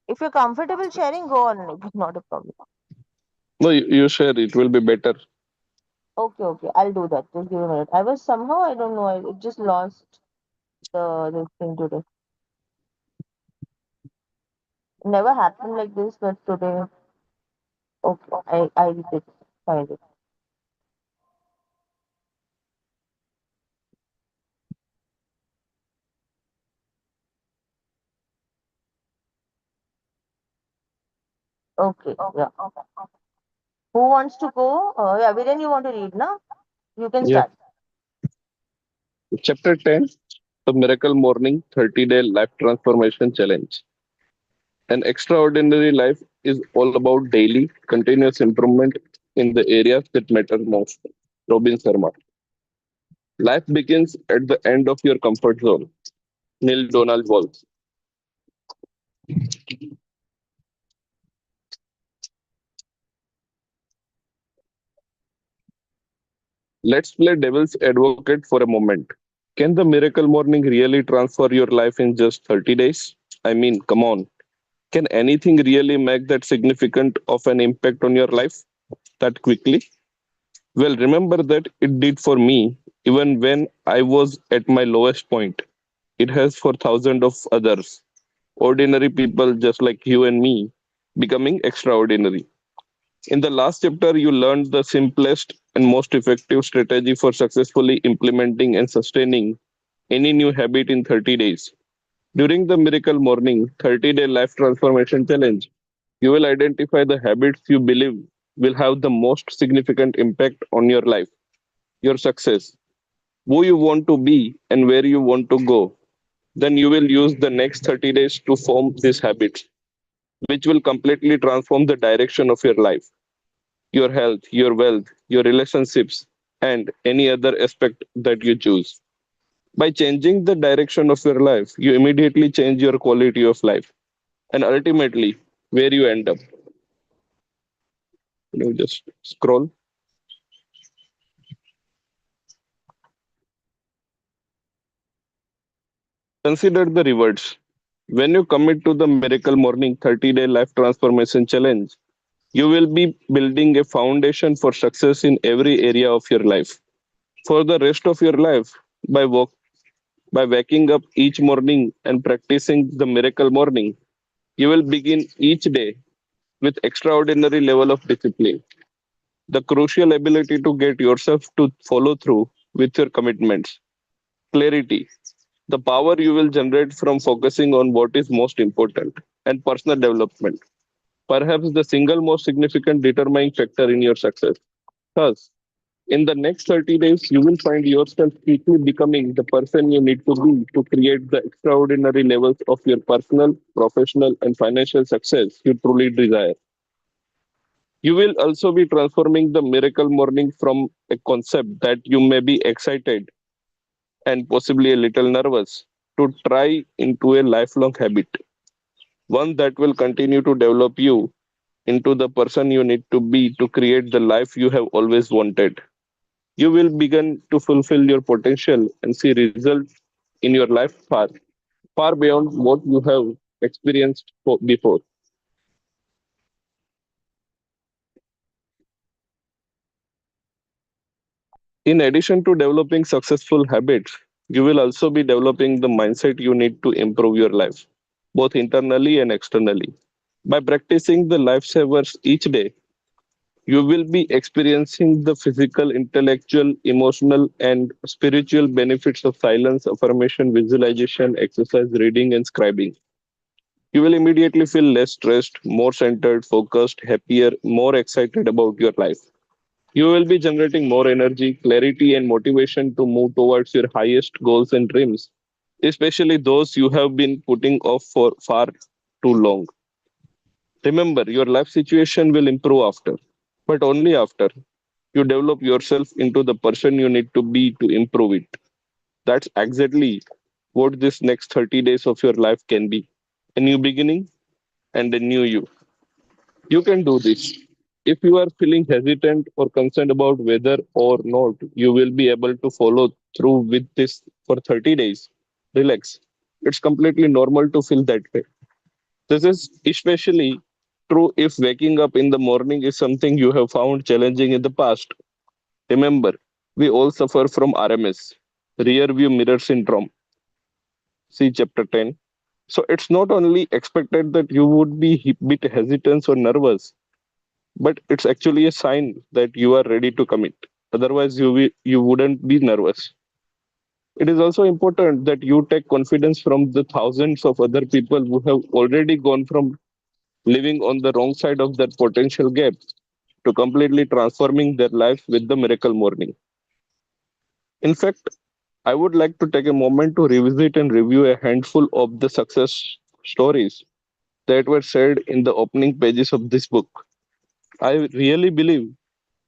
If you're comfortable sharing, go on. Like, not a problem. No, you share. It will be better. Okay, okay. I'll do that. Just give me a minute. I was somehow, I don't know, I it just lost this thing today. It never happened like this, but today, okay, I did find it. Okay, yeah. Who wants to go? Yeah, Viren, you want to read, now? You can Yeah. start. Chapter 10, The Miracle Morning 30-Day Life Transformation Challenge. An extraordinary life is all about daily, continuous improvement in the areas that matter most. Robin Sharma. Life begins at the end of your comfort zone. Neil Donald Walsh. Let's play devil's advocate for a moment. Can the miracle morning really transfer your life in just 30 days? I mean, come on. Can anything really make that significant of an impact on your life that quickly? Well, remember that it did for me, even when I was at my lowest point. It has for thousands of others, ordinary people just like you and me, becoming extraordinary. In the last chapter, you learned the simplest and most effective strategy for successfully implementing and sustaining any new habit in 30 days. During the Miracle Morning 30-Day Life Transformation Challenge, you will identify the habits you believe will have the most significant impact on your life, your success, who you want to be, and where you want to go. Then you will use the next 30 days to form these habits, which will completely transform the direction of your life, your health, your wealth, your relationships, and any other aspect that you choose. By changing the direction of your life, you immediately change your quality of life and ultimately where you end up. You just scroll. Consider the rewards. When you commit to the Miracle Morning 30-Day Life Transformation Challenge, you will be building a foundation for success in every area of your life. For the rest of your life, by walk, by waking up each morning and practicing the Miracle Morning, you will begin each day with extraordinary level of discipline, the crucial ability to get yourself to follow through with your commitments, clarity, the power you will generate from focusing on what is most important, and personal development, perhaps the single most significant determining factor in your success. Thus, in the next 30 days, you will find yourself quickly becoming the person you need to be to create the extraordinary levels of your personal, professional, and financial success you truly desire. You will also be transforming the miracle morning from a concept that you may be excited and possibly a little nervous to try into a lifelong habit, one that will continue to develop you into the person you need to be to create the life you have always wanted. You will begin to fulfill your potential and see results in your life far beyond what you have experienced before. In addition to developing successful habits, you will also be developing the mindset you need to improve your life, both internally and externally. By practicing the lifesavers each day, you will be experiencing the physical, intellectual, emotional, and spiritual benefits of silence, affirmation, visualization, exercise, reading, and scribing. You will immediately feel less stressed, more centered, focused, happier, more excited about your life. You will be generating more energy, clarity, and motivation to move towards your highest goals and dreams, especially those you have been putting off for far too long. Remember, your life situation will improve after, but only after you develop yourself into the person you need to be to improve it. That's exactly what this next 30 days of your life can be: a new beginning and a new you. You can do this. If you are feeling hesitant or concerned about whether or not you will be able to follow through with this for 30 days, relax. It's completely normal to feel that way. This is especially true if waking up in the morning is something you have found challenging in the past. Remember, we all suffer from RMS, rear view mirror syndrome. See chapter 10. So it's not only expected that you would be bit hesitant or nervous, but it's actually a sign that you are ready to commit. Otherwise, you wouldn't be nervous. It is also important that you take confidence from the thousands of other people who have already gone from living on the wrong side of that potential gap to completely transforming their lives with the miracle morning. In fact, I would like to take a moment to revisit and review a handful of the success stories that were shared in the opening pages of this book. I really believe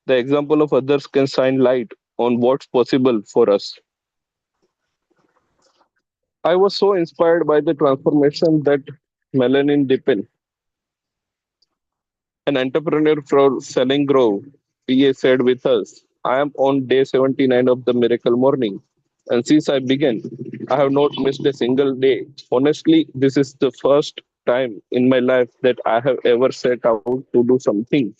the example of others can shine light on what's possible for us. I was so inspired by the transformation that Melanie Dippin, an entrepreneur from Selling Grove, PA, said with us. I am on day 79 of the miracle morning. And since I began, I have not missed a single day. Honestly, this is the first time in my life that I have ever set out to do something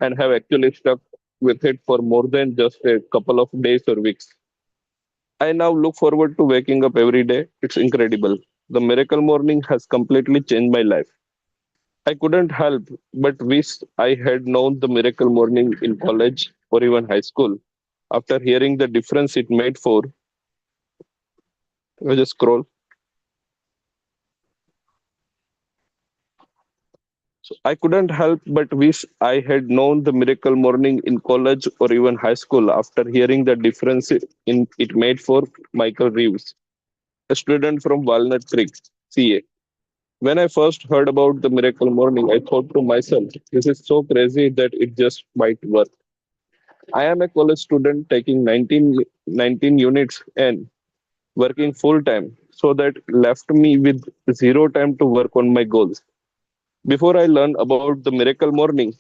and have actually stuck with it for more than just a couple of days or weeks. I now look forward to waking up every day. It's incredible. The miracle morning has completely changed my life. I couldn't help but wish I had known the miracle morning in college or even high school. After hearing the difference it made for, I just scroll. So I couldn't help but wish I had known the miracle morning in college or even high school after hearing the difference it made for Michael Reeves, a student from Walnut Creek, CA. When I first heard about the miracle morning, I thought to myself, this is so crazy that it just might work. I am a college student taking 19 units and working full time, so that left me with zero time to work on my goals. Before I learned about the miracle morning,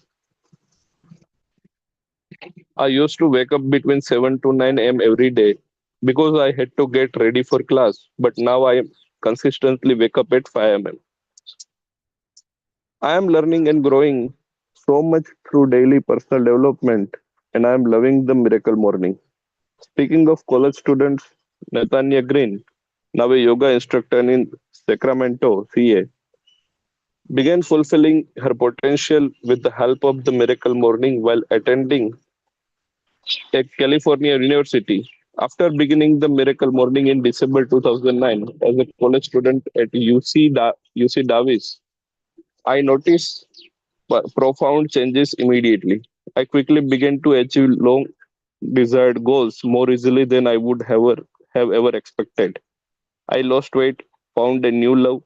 I used to wake up between 7 to 9 a.m. every day because I had to get ready for class. But now I consistently wake up at 5 a.m. I am learning and growing so much through daily personal development, and I am loving the miracle morning. Speaking of college students, Nathania Green, now a yoga instructor in Sacramento, CA, began fulfilling her potential with the help of the miracle morning while attending a California university. After beginning the miracle morning in December 2009 as a college student at UC Davis, I noticed profound changes immediately. I quickly began to achieve long desired goals more easily than I would have ever expected. I lost weight, found a new love,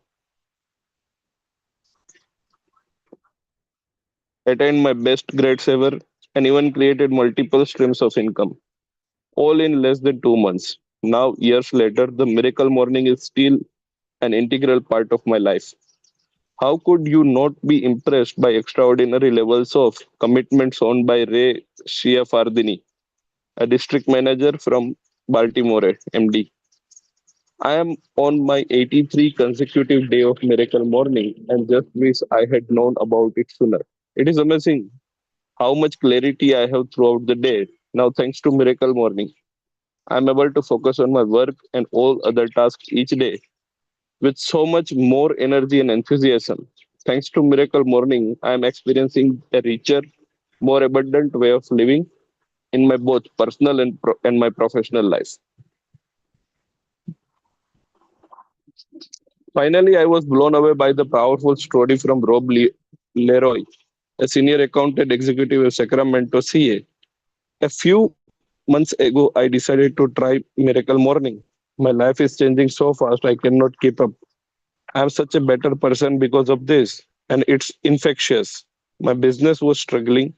attained my best grades ever, and even created multiple streams of income, all in less than 2 months. Now, years later, the miracle morning is still an integral part of my life. How could you not be impressed by extraordinary levels of commitment shown by Ray Schiaffardini, a district manager from Baltimore, MD? I am on my 83 consecutive day of miracle morning and just wish I had known about it sooner. It is amazing how much clarity I have throughout the day. Now, thanks to miracle morning, I am able to focus on my work and all other tasks each day with so much more energy and enthusiasm. Thanks to miracle morning, I am experiencing a richer, more abundant way of living in my both personal and my professional life. Finally, I was blown away by the powerful story from Leroy, a senior accountant executive of Sacramento, CA. A few months ago, I decided to try Miracle Morning. My life is changing so fast, I cannot keep up. I'm such a better person because of this, and it's infectious. My business was struggling,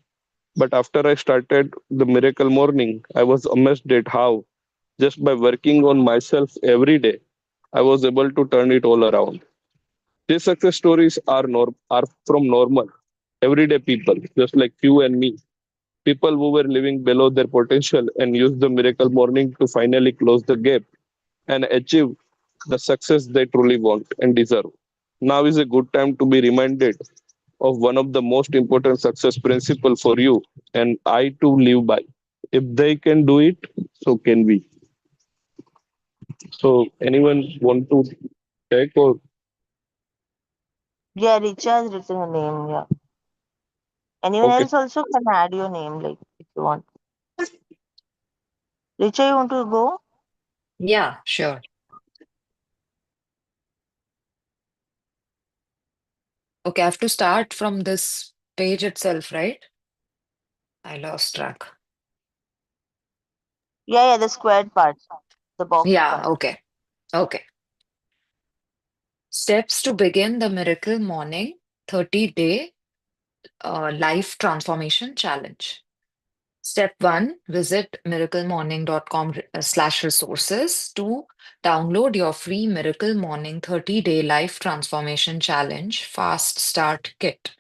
but after I started the Miracle Morning, I was amazed at how, just by working on myself every day, I was able to turn it all around. These success stories are from normal, everyday people, just like you and me. People who were living below their potential and used the miracle morning to finally close the gap and achieve the success they truly want and deserve. now is a good time to be reminded of one of the most important success principle for you and I to live by. If they can do it, so can we. So anyone want to take or Yeah, Richa has written her name. Yeah. Anyone okay? else also can add your name, like if you want. Richa, you want to go? Yeah, sure. Okay, I have to start from this page itself, right? I lost track. Yeah, yeah, the squared part, the box Yeah, part. okay. Okay. Steps to begin the Miracle Morning 30-day life transformation challenge. Step one, visit miraclemorning.com/resources to download your free Miracle Morning 30-day life transformation challenge fast start kit,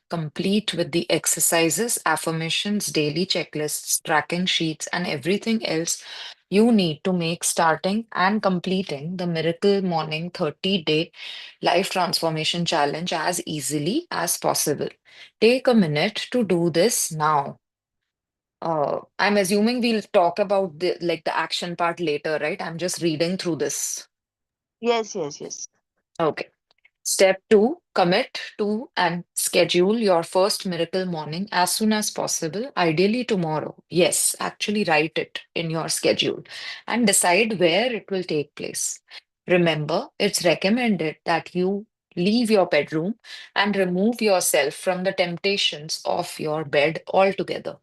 complete with the exercises, affirmations, daily checklists, tracking sheets, and everything else you need to make starting and completing the Miracle Morning 30-day life transformation challenge as easily as possible. Take a minute to do this now. I'm assuming we'll talk about the action part later, right? I'm just reading through this. Yes, yes, yes. Okay. Step two, commit to and schedule your first miracle morning as soon as possible, ideally tomorrow. Yes, actually write it in your schedule and decide where it will take place. Remember, it's recommended that you leave your bedroom and remove yourself from the temptations of your bed altogether.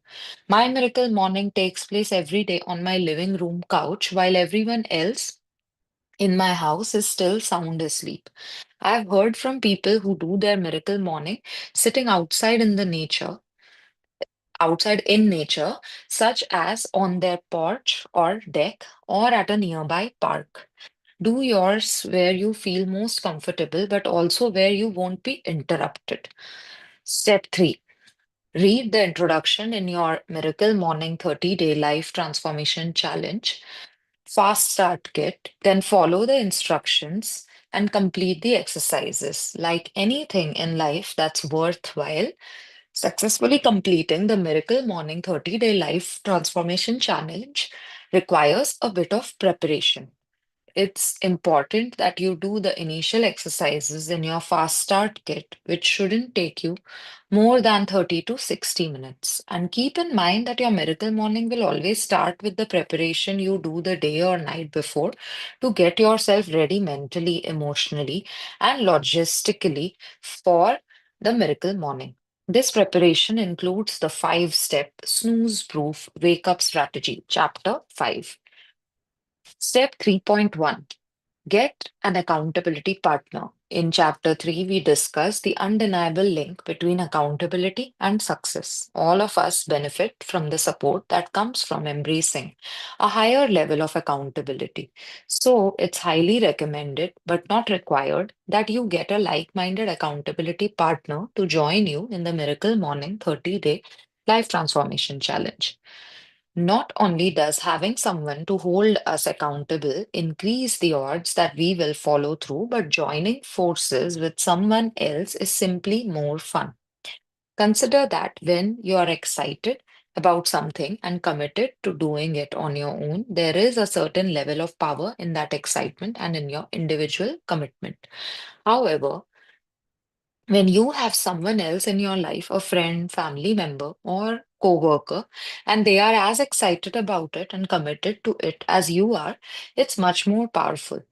My miracle morning takes place every day on my living room couch while everyone else in my house is still sound asleep. I've heard from people who do their miracle morning sitting outside in nature, such as on their porch or deck or at a nearby park. Do yours where you feel most comfortable, but also where you won't be interrupted. Step three. Read the introduction in your Miracle Morning 30-day life transformation challenge fast start kit, then follow the instructions and complete the exercises. Like anything in life that's worthwhile, successfully completing the Miracle Morning 30-day life transformation challenge requires a bit of preparation. It's important that you do the initial exercises in your fast start kit, which shouldn't take you more than 30 to 60 minutes. And keep in mind that your miracle morning will always start with the preparation you do the day or night before to get yourself ready mentally, emotionally, and logistically for the miracle morning. This preparation includes the 5-step snooze proof wake up strategy, chapter 5. Step 3.1. Get an accountability partner. In chapter 3, we discuss the undeniable link between accountability and success. All of us benefit from the support that comes from embracing a higher level of accountability. So, it's highly recommended, but not required, that you get a like minded accountability partner to join you in the Miracle Morning 30-day Life Transformation Challenge. Not only does having someone to hold us accountable increase the odds that we will follow through, but joining forces with someone else is simply more fun. Consider that when you are excited about something and committed to doing it on your own, there is a certain level of power in that excitement and in your individual commitment. However, when you have someone else in your life, a friend, family member, or coworker, and they are as excited about it and committed to it as you are, it's much more powerful.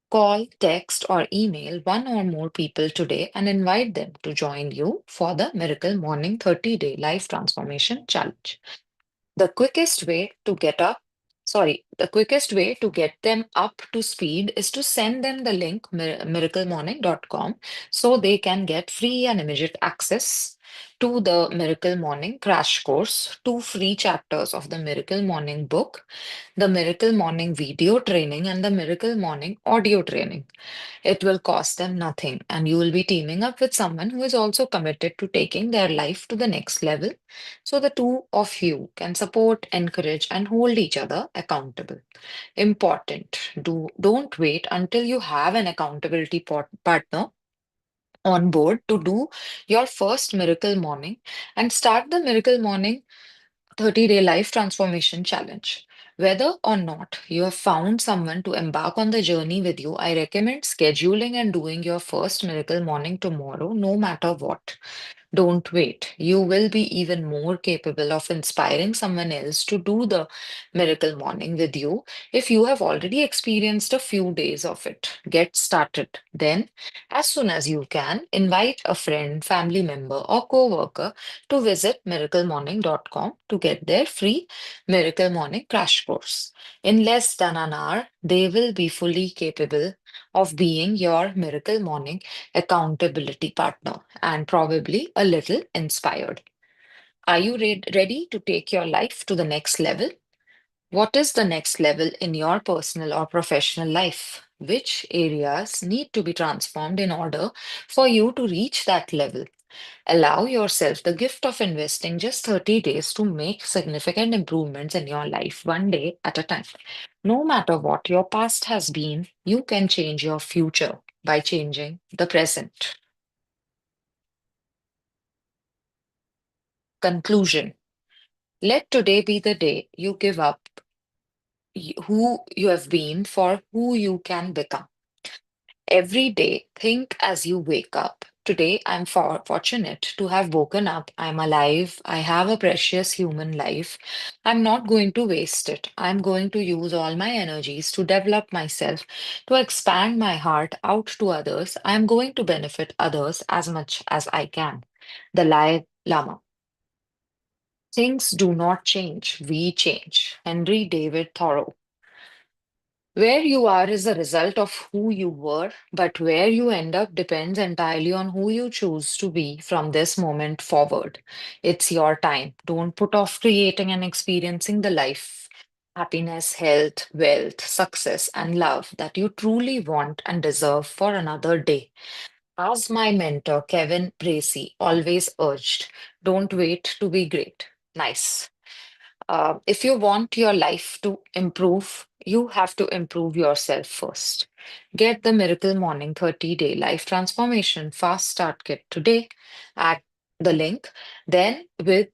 Call, text, or email one or more people today and invite them to join you for the Miracle Morning 30-day Life Transformation Challenge. The quickest way to the quickest way to get them up to speed is to send them the link miraclemorning.com so they can get free and immediate access to the Miracle Morning crash course, 2 free chapters of the Miracle Morning book, the Miracle Morning video training, and the Miracle Morning audio training. It will cost them nothing, and you will be teaming up with someone who is also committed to taking their life to the next level. So the two of you can support, encourage, and hold each other accountable. Important. Don't wait until you have an accountability partner on board to do your first Miracle Morning and start the Miracle Morning 30-day life transformation challenge. Whether or not you have found someone to embark on the journey with you, I recommend scheduling and doing your first Miracle Morning tomorrow, no matter what. Don't wait. You will be even more capable of inspiring someone else to do the miracle morning with you if you have already experienced a few days of it. Get started. Then, as soon as you can, invite a friend, family member, or coworker to visit miraclemorning.com to get their free Miracle Morning crash course. In less than an hour, they will be fully capable of being your Miracle Morning accountability partner, and probably a little inspired. Are you ready to take your life to the next level? What is the next level in your personal or professional life? Which areas need to be transformed in order for you to reach that level? Allow yourself the gift of investing just 30 days to make significant improvements in your life, one day at a time. No matter what your past has been, you can change your future by changing the present. Conclusion. Let today be the day you give up who you have been for who you can become. Every day, think as you wake up. Today, I'm fortunate to have woken up. I'm alive. I have a precious human life. I'm not going to waste it. I'm going to use all my energies to develop myself, to expand my heart out to others. I'm going to benefit others as much as I can. Dalai Lama. Things do not change, we change. Henry David Thoreau. Where you are is a result of who you were, but where you end up depends entirely on who you choose to be from this moment forward. It's your time. Don't put off creating and experiencing the life, happiness, health, wealth, success, and love that you truly want and deserve for another day. As my mentor, Kevin Bracey, always urged, don't wait to be great. Nice. If you want your life to improve, you have to improve yourself first. Get the Miracle Morning 30-day life transformation fast start kit today at the link. Then, with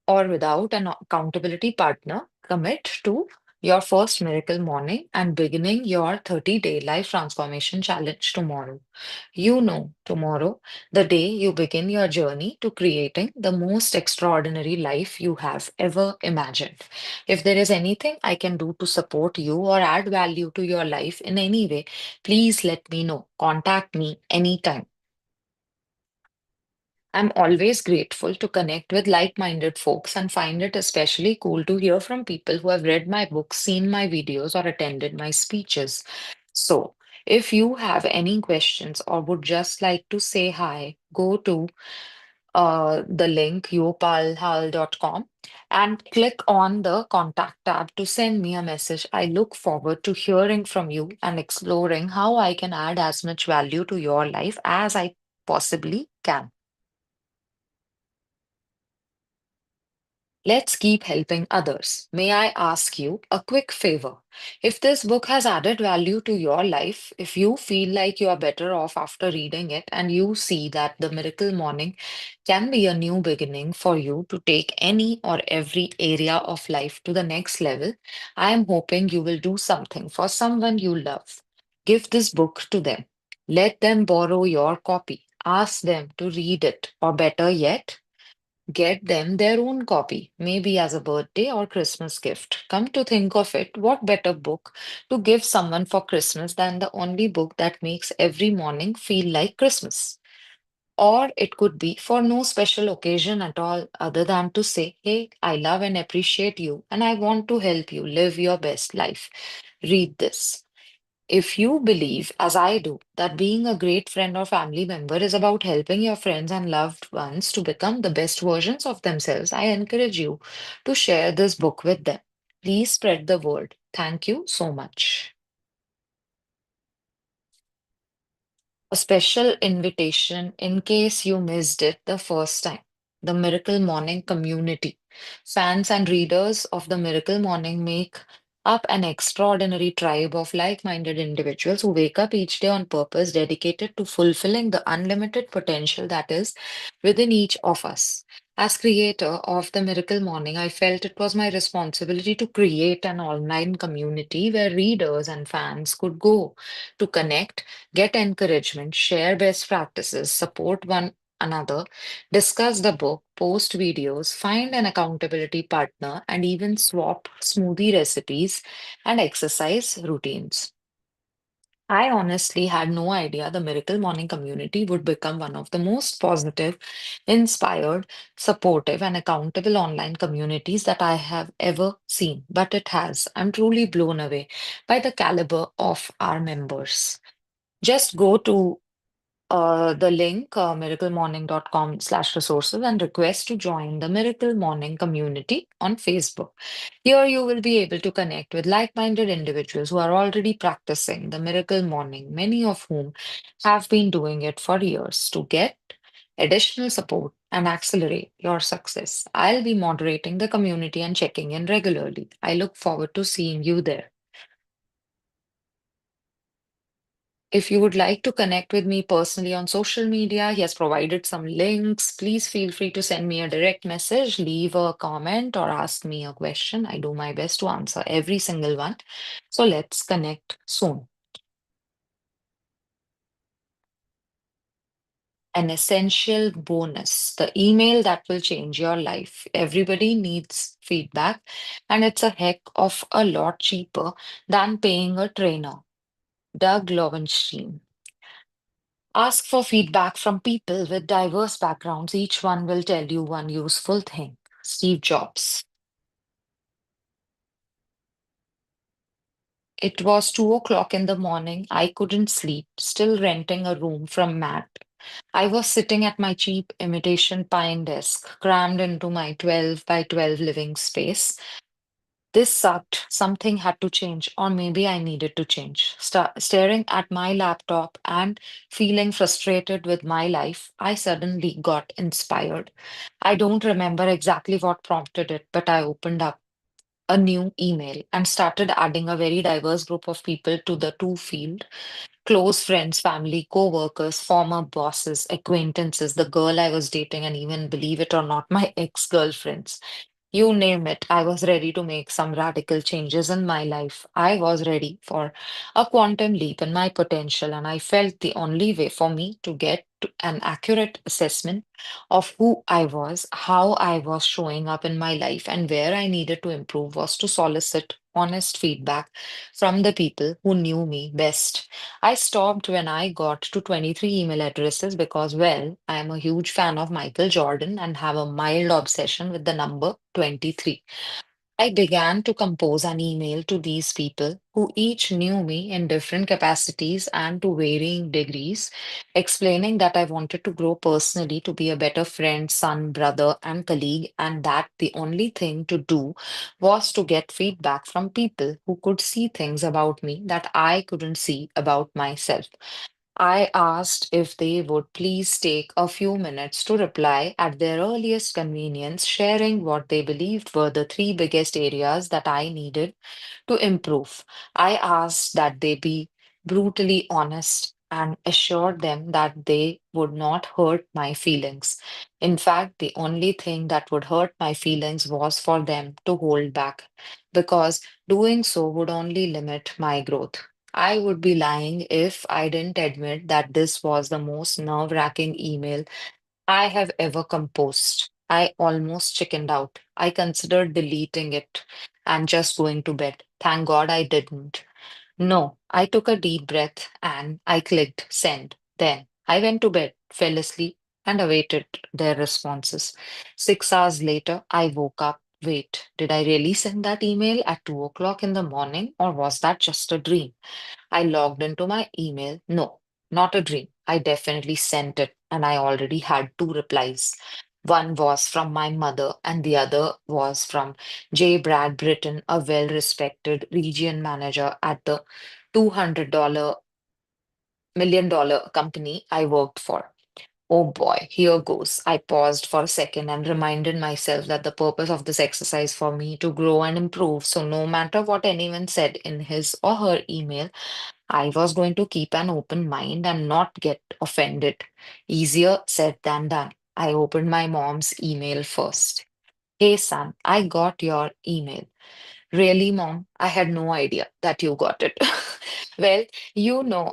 or without an accountability partner, commit to your first Miracle Morning and beginning your 30-day life transformation challenge tomorrow. You know, tomorrow, the day you begin your journey to creating the most extraordinary life you have ever imagined. If there is anything I can do to support you or add value to your life in any way, please let me know. Contact me anytime. I'm always grateful to connect with like minded folks and find it especially cool to hear from people who have read my books, seen my videos, or attended my speeches. So, if you have any questions or would just like to say hi, go to the link yopalhal.com and click on the contact tab to send me a message. I look forward to hearing from you and exploring how I can add as much value to your life as I possibly can. Let's keep helping others. May I ask you a quick favor? If this book has added value to your life, if you feel like you are better off after reading it and you see that the miracle morning can be a new beginning for you to take any or every area of life to the next level, I am hoping you will do something for someone you love. Give this book to them. Let them borrow your copy. Ask them to read it, or better yet, get them their own copy, maybe as a birthday or Christmas gift. Come to think of it, what better book to give someone for Christmas than the only book that makes every morning feel like Christmas? Or it could be for no special occasion at all, other than to say, hey, I love and appreciate you, and I want to help you live your best life. Read this. If you believe, as I do, that being a great friend or family member is about helping your friends and loved ones to become the best versions of themselves, I encourage you to share this book with them. Please spread the word. Thank you so much. A special invitation in case you missed it the first time. The Miracle Morning community. Fans and readers of the Miracle Morning make up an extraordinary tribe of like minded individuals who wake up each day on purpose, dedicated to fulfilling the unlimited potential that is within each of us. As creator of the Miracle Morning, I felt it was my responsibility to create an online community where readers and fans could go to connect, get encouragement, share best practices, support one another, discuss the book, post videos, find an accountability partner, and even swap smoothie recipes and exercise routines. I honestly had no idea the Miracle Morning community would become one of the most positive, inspired, supportive, and accountable online communities that I have ever seen. But it has. I'm truly blown away by the caliber of our members. Just go to the link, miraclemorning.com/resources, and request to join the Miracle Morning community on Facebook. Here you will be able to connect with like-minded individuals who are already practicing the Miracle Morning, many of whom have been doing it for years to get additional support and accelerate your success. I'll be moderating the community and checking in regularly. I look forward to seeing you there. If you would like to connect with me personally on social media, he has provided some links. Please feel free to send me a direct message, leave a comment, or ask me a question. I do my best to answer every single one. So let's connect soon. An essential bonus, the email that will change your life. Everybody needs feedback, and it's a heck of a lot cheaper than paying a trainer. Doug Lowenstein. Ask for feedback from people with diverse backgrounds. Each one will tell you one useful thing. Steve Jobs. It was 2 o'clock in the morning. I couldn't sleep, still renting a room from Matt. I was sitting at my cheap imitation pine desk, crammed into my 12 by 12 living space. This sucked. Something had to change, or maybe I needed to change. Staring at my laptop and feeling frustrated with my life, I suddenly got inspired. I don't remember exactly what prompted it, but I opened up a new email and started adding a very diverse group of people to the to field: close friends, family, co-workers, former bosses, acquaintances, the girl I was dating, and even, believe it or not, my ex-girlfriends. You name it, I was ready to make some radical changes in my life. I was ready for a quantum leap in my potential, and I felt the only way for me to get to an accurate assessment of who I was, how I was showing up in my life, and where I needed to improve was to solicit honest feedback from the people who knew me best. I stopped when I got to 23 email addresses because, well, I am a huge fan of Michael Jordan and have a mild obsession with the number 23. I began to compose an email to these people who each knew me in different capacities and to varying degrees, explaining that I wanted to grow personally, to be a better friend, son, brother, and colleague, and that the only thing to do was to get feedback from people who could see things about me that I couldn't see about myself. I asked if they would please take a few minutes to reply at their earliest convenience, sharing what they believed were the three biggest areas that I needed to improve. I asked that they be brutally honest and assured them that they would not hurt my feelings. In fact, the only thing that would hurt my feelings was for them to hold back, because doing so would only limit my growth. I would be lying if I didn't admit that this was the most nerve-wracking email I have ever composed. I almost chickened out. I considered deleting it and just going to bed. Thank God I didn't. No, I took a deep breath and I clicked send. Then I went to bed, fell asleep, and awaited their responses. 6 hours later, I woke up. Wait, did I really send that email at 2 o'clock in the morning, or was that just a dream? I logged into my email. No, not a dream. I definitely sent it, and I already had two replies. One was from my mother, and the other was from J. Brad Britton, a well respected region manager at the $200 million company I worked for. Oh boy, here goes. I paused for a second and reminded myself that the purpose of this exercise for me to grow and improve. So no matter what anyone said in his or her email, I was going to keep an open mind and not get offended. Easier said than done. I opened my mom's email first. Hey son, I got your email. Really, Mom? I had no idea that you got it. Well,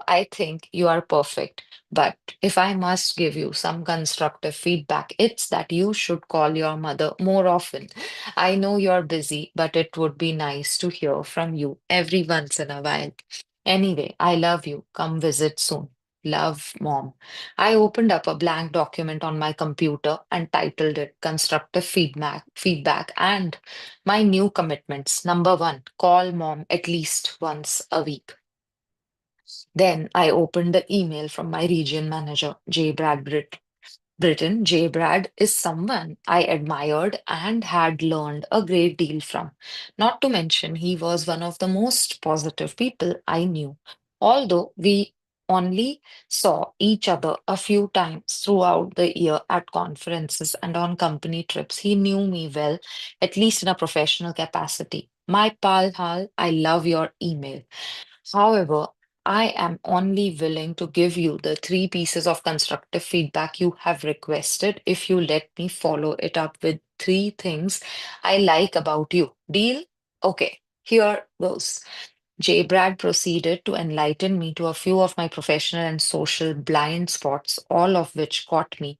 I think you are perfect. But if I must give you some constructive feedback, it's that you should call your mother more often. I know you're busy, but it would be nice to hear from you every once in a while. Anyway, I love you. Come visit soon. Love, Mom. I opened up a blank document on my computer and titled it Constructive Feedback and my new commitments. Number one, call mom at least once a week. Then I opened the email from my region manager, J. Britton. J. Brad is someone I admired and had learned a great deal from. Not to mention, he was one of the most positive people I knew. Although we only saw each other a few times throughout the year at conferences and on company trips, he knew me well, at least in a professional capacity. My pal Hal, I love your email. However, I am only willing to give you the three pieces of constructive feedback you have requested if you let me follow it up with three things I like about you. Deal? Okay, here goes. J. Brad proceeded to enlighten me to a few of my professional and social blind spots, all of which caught me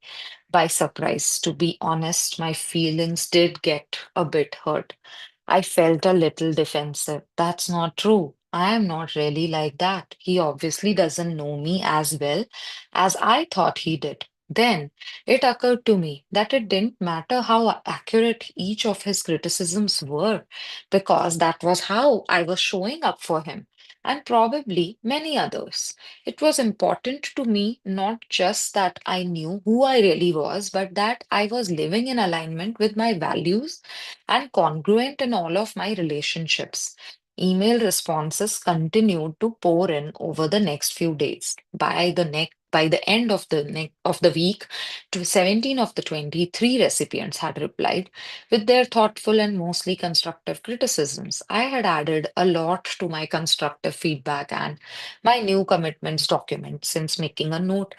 by surprise. To be honest, my feelings did get a bit hurt. I felt a little defensive. That's not true. I am not really like that. He obviously doesn't know me as well as I thought he did. Then it occurred to me that it didn't matter how accurate each of his criticisms were, because that was how I was showing up for him and probably many others. It was important to me not just that I knew who I really was, but that I was living in alignment with my values and congruent in all of my relationships. Email responses continued to pour in over the next few days. By the end of the week, 17 of the 23 recipients had replied with their thoughtful and mostly constructive criticisms. I had added a lot to my constructive feedback and my new commitments document since making a note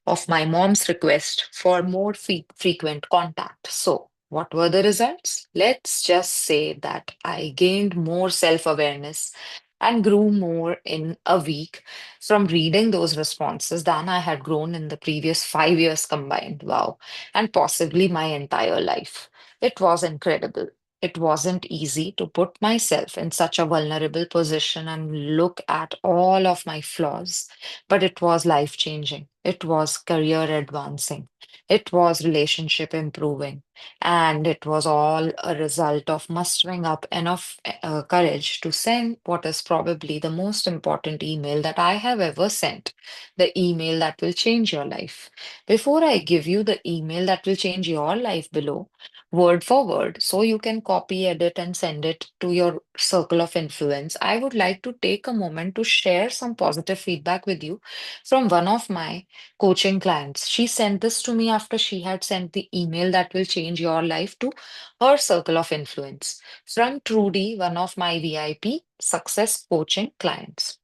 of my mom's request for more frequent contact. So, what were the results? Let's just say that I gained more self awareness and grew more in a week from reading those responses than I had grown in the previous 5 years combined. Wow. And possibly my entire life. It was incredible. It wasn't easy to put myself in such a vulnerable position and look at all of my flaws, but it was life changing. It was career advancing. It was relationship improving. And it was all a result of mustering up enough courage to send what is probably the most important email that I have ever sent, the email that will change your life. Before I give you the email that will change your life below, word for word, so you can copy, edit, and send it to your circle of influence, I would like to take a moment to share some positive feedback with you from one of my coaching clients. She sent this to me after she had sent the email that will change your life to her circle of influence from Trudy, one of my VIP success coaching clients.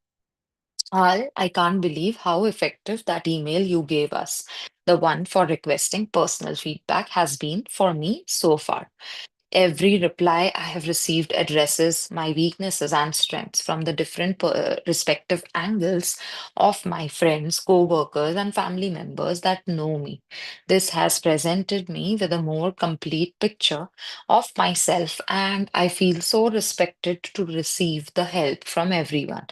Al, I can't believe how effective that email you gave us, the one for requesting personal feedback, has been for me so far. Every reply I have received addresses my weaknesses and strengths from the different respective angles of my friends, co-workers, and family members that know me. This has presented me with a more complete picture of myself, and I feel so respected to receive the help from everyone.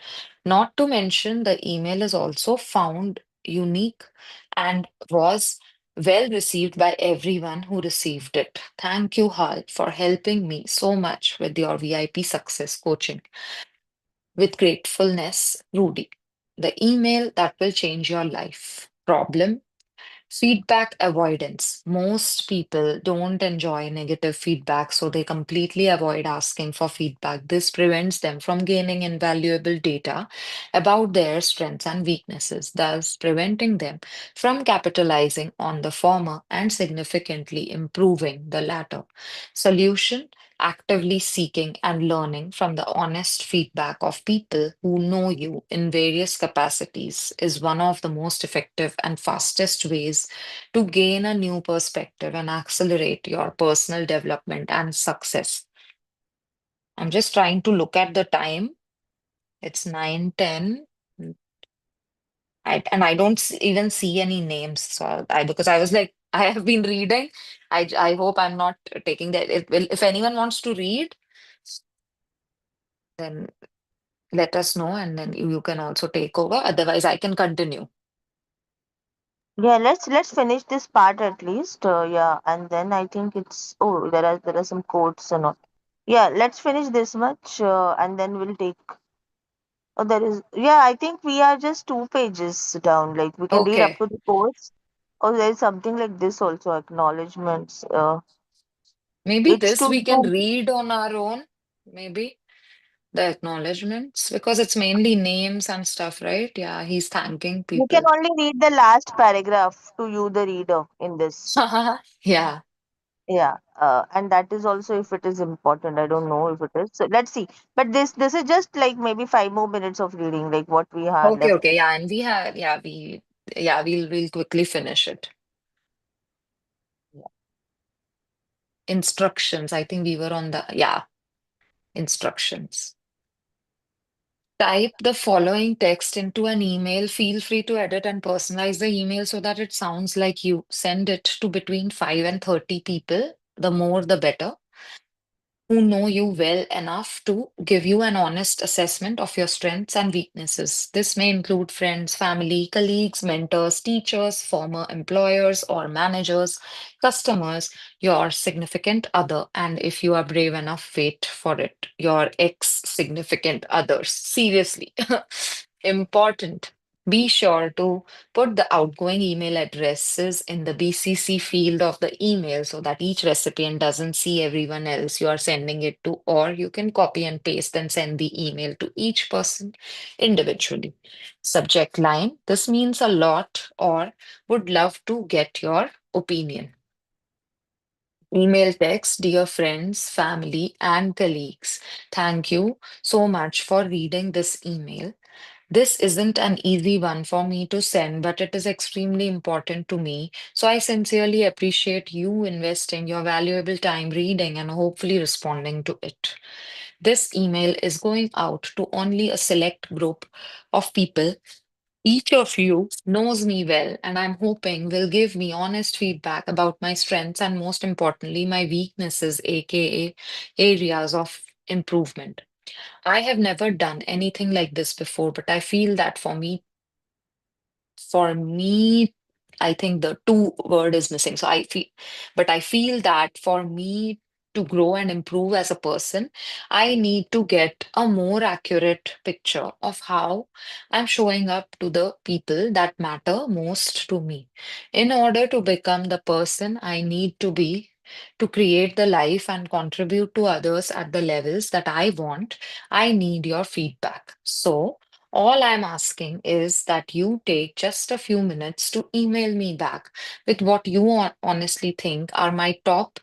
Not to mention, the email is also found unique and was well received by everyone who received it. Thank you, Hal, for helping me so much with your VIP success coaching. With gratefulness, Rudy. The email that will change your life. Problem: Feedback avoidance. Most people don't enjoy negative feedback, so they completely avoid asking for feedback. This prevents them from gaining invaluable data about their strengths and weaknesses, thus preventing them from capitalizing on the former and significantly improving the latter. Solution: actively seeking and learning from the honest feedback of people who know you in various capacities is one of the most effective and fastest ways to gain a new perspective and accelerate your personal development and success. I'm just trying to look at the time. It's 9:10. And I don't even see any names. So because I was like, I have been reading. I hope I'm not taking that. If anyone wants to read, then let us know, and then you can also take over. Otherwise, I can continue. Yeah, let's finish this part at least. Yeah, and then I think it's, oh, there are some quotes and all. Yeah, let's finish this much, and then we'll take. Oh, there is, yeah, I think we are just 2 pages down. Like we can read up Okay. to the quotes. Oh, there's something like this also, acknowledgements. Maybe It's this to we can you. read on our own. Maybe the acknowledgements, because it's mainly names and stuff, right? Yeah, he's thanking You can people. only read the last paragraph to you, the reader, in this. Yeah. Yeah, and that is also if it is important. I don't know if it is. So let's see. But this is just like maybe 5 more minutes of reading, like what we are Okay, left okay. with. Yeah, and we have, yeah, we'll quickly finish it. Yeah. Instructions. I think we were on the, yeah, instructions. Type the following text into an email. Feel free to edit and personalize the email so that it sounds like you. Send it to between 5 and 30 people. The more, the better, who know you well enough to give you an honest assessment of your strengths and weaknesses. This may include friends, family, colleagues, mentors, teachers, former employers or managers, customers, your significant other, and if you are brave enough, wait for it, your ex significant others. Seriously. Important. Be sure to put the outgoing email addresses in the BCC field of the email so that each recipient doesn't see everyone else you are sending it to, or you can copy and paste and send the email to each person individually. Subject line: this means a lot, or would love to get your opinion. Email text: dear friends, family, and colleagues, thank you so much for reading this email. This isn't an easy one for me to send, but it is extremely important to me. So I sincerely appreciate you investing your valuable time reading and hopefully responding to it. This email is going out to only a select group of people. Each of you knows me well, and I'm hoping will give me honest feedback about my strengths and, most importantly, my weaknesses, aka areas of improvement. I have never done anything like this before, but I feel that for me, I think the two word is missing. So I feel that for me to grow and improve as a person, I need to get a more accurate picture of how I'm showing up to the people that matter most to me. In order to become the person I need to be, to create the life and contribute to others at the levels that I want, I need your feedback. So, all I'm asking is that you take just a few minutes to email me back with what you honestly think are my top.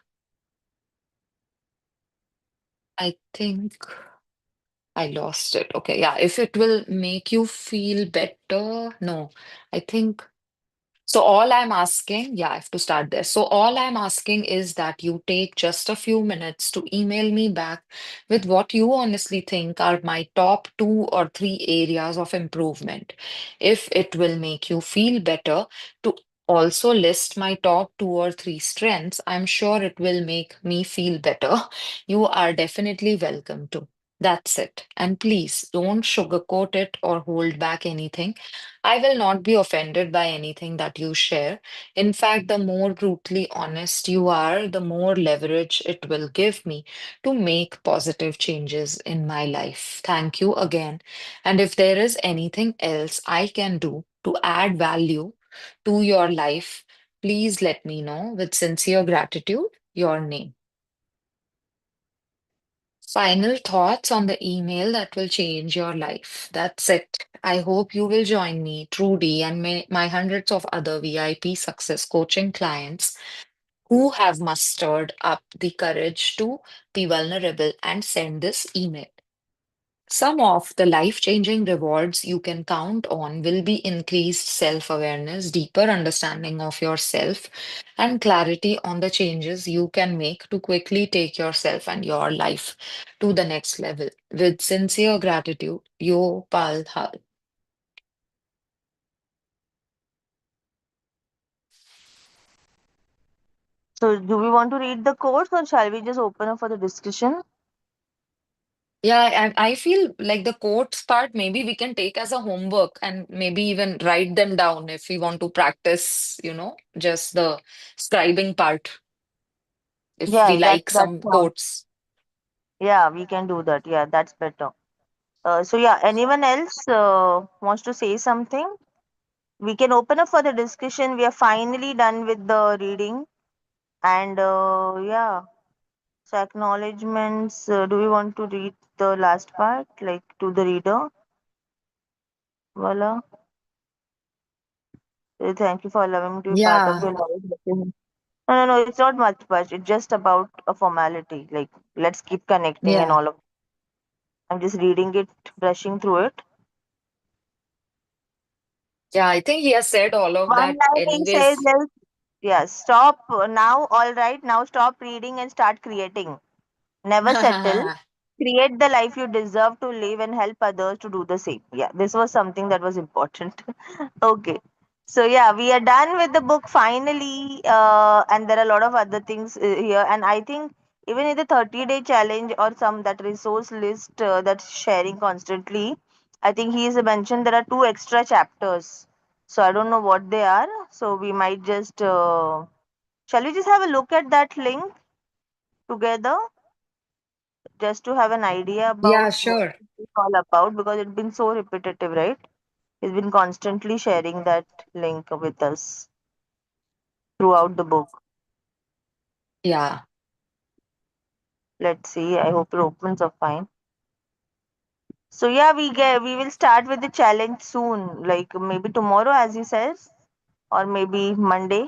I think I lost it. Okay, yeah, if it will make you feel better. No, I think. So all I'm asking, yeah, I have to start there. So all I'm asking is that you take just a few minutes to email me back with what you honestly think are my top 2 or 3 areas of improvement. If it will make you feel better to also list my top 2 or 3 strengths, I'm sure it will make me feel better. You are definitely welcome to. That's it. And please don't sugarcoat it or hold back anything. I will not be offended by anything that you share. In fact, the more brutally honest you are, the more leverage it will give me to make positive changes in my life. Thank you again. And if there is anything else I can do to add value to your life, Please let me know. With sincere gratitude, your name. Final thoughts on the email that will change your life. That's it. I hope you will join me, Trudy, and my hundreds of other VIP success coaching clients who have mustered up the courage to be vulnerable and send this email. Some of the life-changing rewards you can count on will be increased self-awareness, deeper understanding of yourself, and clarity on the changes you can make to quickly take yourself and your life to the next level. With sincere gratitude, Yo Pal Hal. So, do we want to read the quotes or shall we just open up for the discussion? Yeah, and I feel like the quotes part, maybe we can take as a homework and maybe even write them down if we want to practice, just the scribing part, if we Yeah, that like that some sounds. quotes. Yeah, we can do that. Yeah, that's better. So yeah, anyone else wants to say something? We can open up for the discussion. We are finally done with the reading, and yeah. So acknowledgements. Do we want to read the last part, like to the reader? Voila. Thank you for allowing me to be part of Yeah, your life. No, no, no. It's not much. It's just about a formality. Like let's keep connecting and yeah, all of. I'm just reading it, brushing through it. yeah. I think he has said all of One that line he says, anyways. like, yeah, stop now. All right, now stop reading and start creating. Never settle. Create the life you deserve to live and help others to do the same. Yeah, this was something that was important. Okay. So, yeah, we are done with the book finally. And there are a lot of other things here. And I think even in the 30-day challenge or some that resource list that's sharing constantly, I think he has mentioned there are two extra chapters. So, I don't know what they are. So, we might just, shall we just have a look at that link together? Just to have an idea Yeah, about what sure. it's all about because it's been so repetitive, right? He's been constantly sharing that link with us throughout the book. Yeah, Let's see. I hope it opens up fine. So yeah, we will start with the challenge soon, like maybe tomorrow, as he says, or maybe Monday,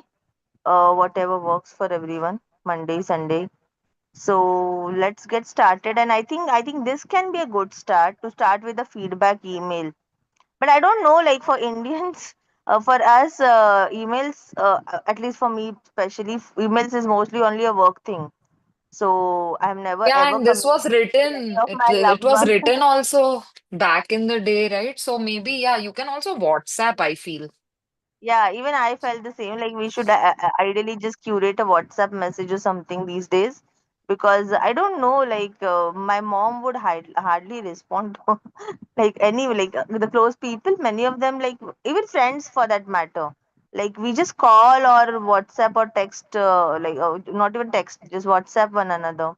whatever works for everyone. Monday, Sunday. So let's get started. And I think this can be a good start to start with the feedback email. But I don't know, like for Indians, for us, emails, at least for me especially, emails is mostly only a work thing. So I've never yeah, ever and this was communicated with any written. of It my it loved was ones. written also back in the day, right? So maybe yeah, you can also WhatsApp, I feel. Yeah, even I felt the same. Like we should ideally just curate a WhatsApp message or something these days, because I don't know. Like my mom would hardly respond to like any like the close people. Many of them, like even friends for that matter. Like we just call or WhatsApp or text, not even text, just WhatsApp one another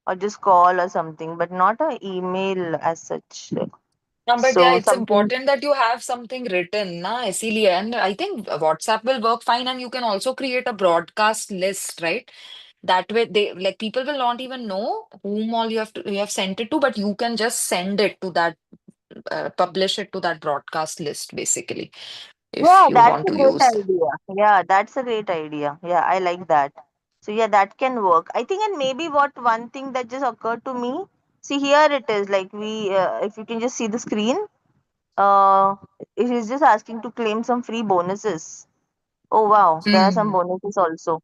or just call or something, but not a email as such. But yeah, So it's something. important that you have something written, na, इसीलिए. And I think WhatsApp will work fine, and you can also create a broadcast list, right? That way, they like people will not even know whom all you have sent it to, but you can just send it to that, publish it to that broadcast list, basically, if Yeah, you that's want a to great use. idea. Yeah, that's a great idea. Yeah, I like that. So yeah, that can work. I think, and maybe what one thing that just occurred to me. See, here it is. Like if you can just see the screen, uh, it is just asking to claim some free bonuses. Oh wow, there are some Hmm. bonuses also.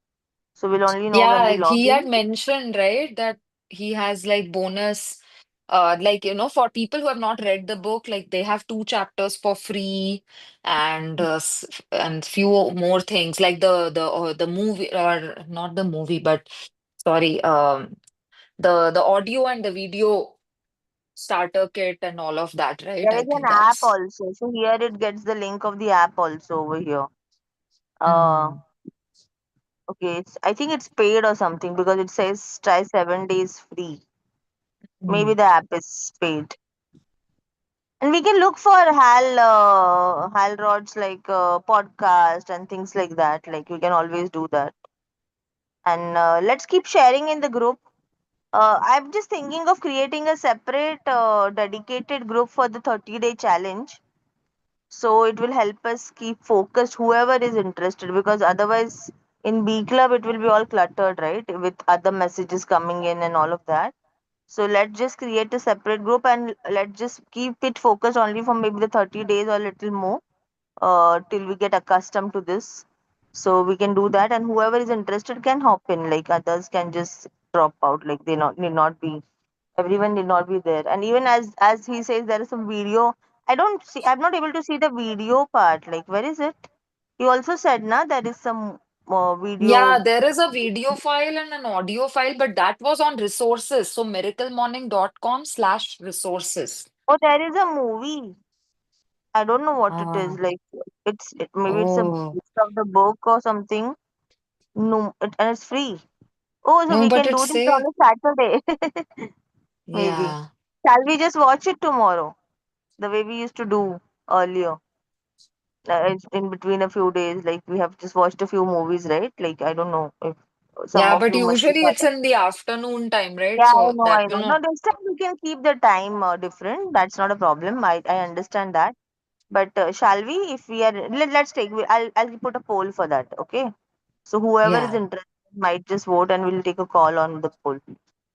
So we'll only know when we Yeah, log he had in. mentioned, right, that he has like bonus, like, for people who have not read the book, like they have two chapters for free and and few more things like the movie, or not the movie, but sorry, the audio and the video starter kit and all of that, right? There I is an think app that's. also. So here it gets the link of the app also over here. Uh, Mm, okay, I think it's paid or something because it says try 7 days free. Maybe mm. the app is paid. And we can look for Hal Rod's like podcast and things like that. Like we can always do that. And let's keep sharing in the group. I'm just thinking of creating a separate dedicated group for the 30-day challenge. So it will help us keep focused, whoever is interested, because otherwise in B Club it will be all cluttered, right? With other messages coming in and all of that. So let's just create a separate group and let's just keep it focused only for maybe the 30 days or little more till we get accustomed to this. So we can do that, and whoever is interested can hop in. Like others can just drop out. Like they not need not be. Everyone need not be there. And even as he says, there is some video. I don't see. I'm not able to see the video part. Like where is it? He also said, na, there is some Yeah, video. there is a video file and an audio file, but that was on resources. So miraclemorning.com/resources. Oh, there is a movie. I don't know what it is. Ah, Like maybe it's a oh. bit of the book or something. No, and it's free. Oh, so No, we but can do it's this on say, a Saturday. Maybe. yeah. Shall we just watch it tomorrow? The way we used to do earlier. It's in between a few days. Like we have just watched a few movies, right? Like I don't know if some Yeah, of but you might be usually it's in the afternoon time, right? yeah, So that I will know. No, not. this time we can keep the time different. That's not a problem. I understand that. But shall we? If we are, let's take. I'll put a poll for that. Okay. So whoever is Yeah. interested might just vote, and we'll take a call on the poll.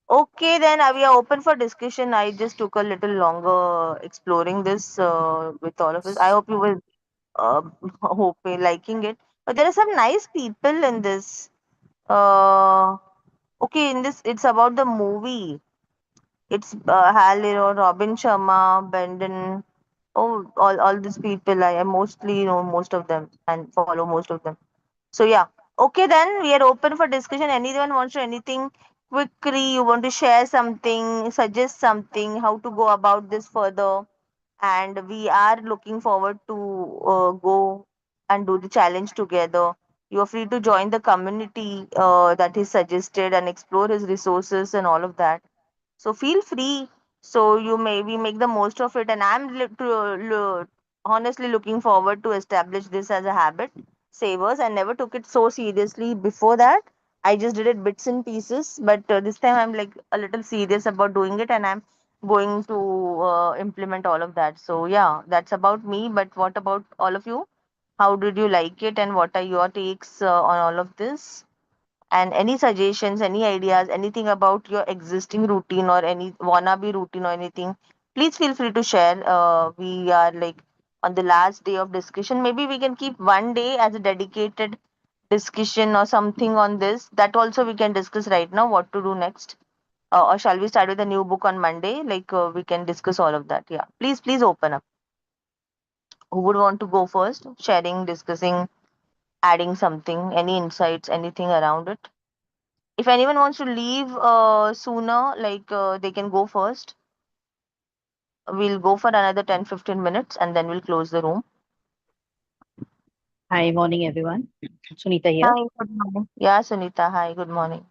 Okay, then we are open for discussion. I just took a little longer exploring this with all of us. I hope you will uh, hope you're liking it. But there are some nice people in this. Uh, okay, in this it's about the movie. It's Hal, Robin Sharma, Brendan. Oh, all these people. I mostly know most of them and follow most of them. So yeah. Okay, then we are open for discussion. Anyone wants to anything quickly? You want to share something, suggest something, how to go about this further? And we are looking forward to go and do the challenge together. You are free to join the community that is suggested and explore his resources and all of that. So feel free. So you maybe make the most of it. And honestly looking forward to establish this as a habit. Savers. I never took it so seriously before that. I just did it bits and pieces. But this time I'm like a little serious about doing it, and I'm going to implement all of that. So yeah, that's about me. But what about all of you? How did you like it, and what are your takes on all of this? And any suggestions, any ideas, anything about your existing routine or any wannabe routine or anything, please feel free to share. We are like on the last day of discussion. Maybe we can keep one day as a dedicated discussion or something on this. That also we can discuss right now what to do next. Or shall we start with a new book on Monday? Like we can discuss all of that. Yeah. Please open up. Who would want to go first? Sharing, discussing, adding something, any insights, anything around it? If anyone wants to leave sooner, like they can go first. We'll go for another 10-15 minutes and then we'll close the room. Hi, morning everyone. Sunita here. Hi, good morning. Yeah, Sunita. Hi, good morning.